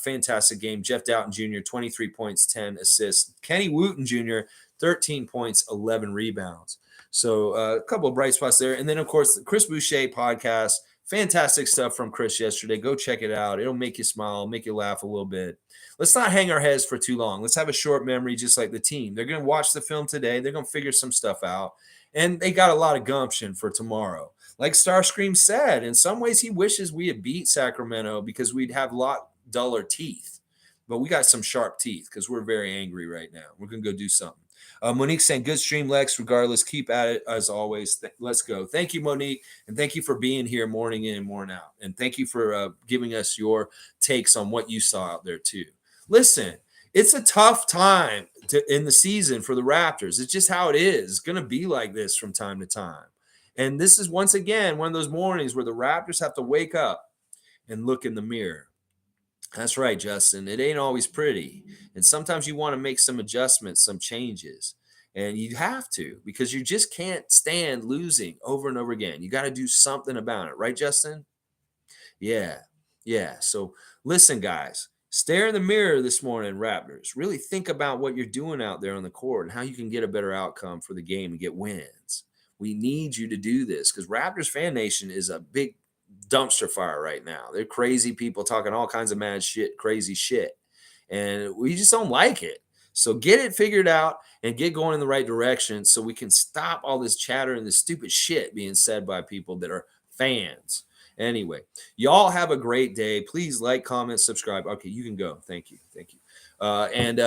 Fantastic game. Jeff Doughton Jr., 23 points, 10 assists. Kenny Wooten Jr., 13 points, 11 rebounds. So a couple of bright spots there. And then, of course, the Chris Boucher podcast. Fantastic stuff from Chris yesterday. Go check it out. It'll make you smile, make you laugh a little bit. Let's not hang our heads for too long. Let's have a short memory just like the team. They're going to watch the film today. They're going to figure some stuff out. And they got a lot of gumption for tomorrow. Like Starscream said, in some ways he wishes we had beat Sacramento because we'd have a lot duller teeth. But we got some sharp teeth because we're very angry right now. We're going to go do something. Monique saying, good stream, Lex. Regardless, keep at it as always. Let's go. Thank you, Monique. And thank you for being here morning in and morning out. And thank you for giving us your takes on what you saw out there, too. Listen, it's a tough time. in the season for the Raptors. It's just how it is. It's going to be like this from time to time. And this is once again one of those mornings where the Raptors have to wake up and look in the mirror. That's right, Justin. It ain't always pretty. And sometimes you want to make some adjustments, some changes. And you have to because you just can't stand losing over and over again. You got to do something about it. Right, Justin? Yeah. Yeah. So listen, guys, stare in the mirror this morning, Raptors. Really think about what you're doing out there on the court and how you can get a better outcome for the game and get wins. We need you to do this because Raptors fan nation is a big dumpster fire right now. They're crazy people talking all kinds of mad shit, crazy shit. And we just don't like it. So get it figured out and get going in the right direction so we can stop all this chatter and this stupid shit being said by people that are fans. Anyway, y'all have a great day. Please like, comment, subscribe. Okay, you can go. Thank you. Thank you. And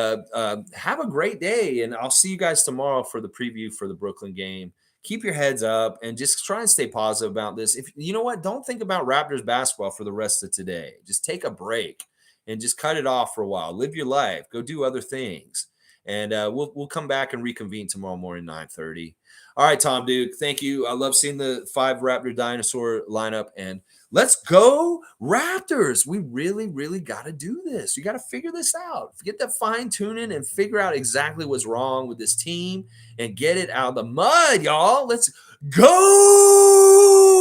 have a great day. And I'll see you guys tomorrow for the preview for the Brooklyn game. Keep your heads up and just try and stay positive about this. If you know what, don't think about Raptors basketball for the rest of today. Just take a break and just cut it off for a while. Live your life. Go do other things. And we'll come back and reconvene tomorrow morning, 9:30. All right, Tom Duke, thank you. I love seeing the 5 Raptor dinosaur lineup. And let's go, Raptors. We really, really got to do this. You got to figure this out. Get that fine tuning and figure out exactly what's wrong with this team and get it out of the mud, y'all. Let's go.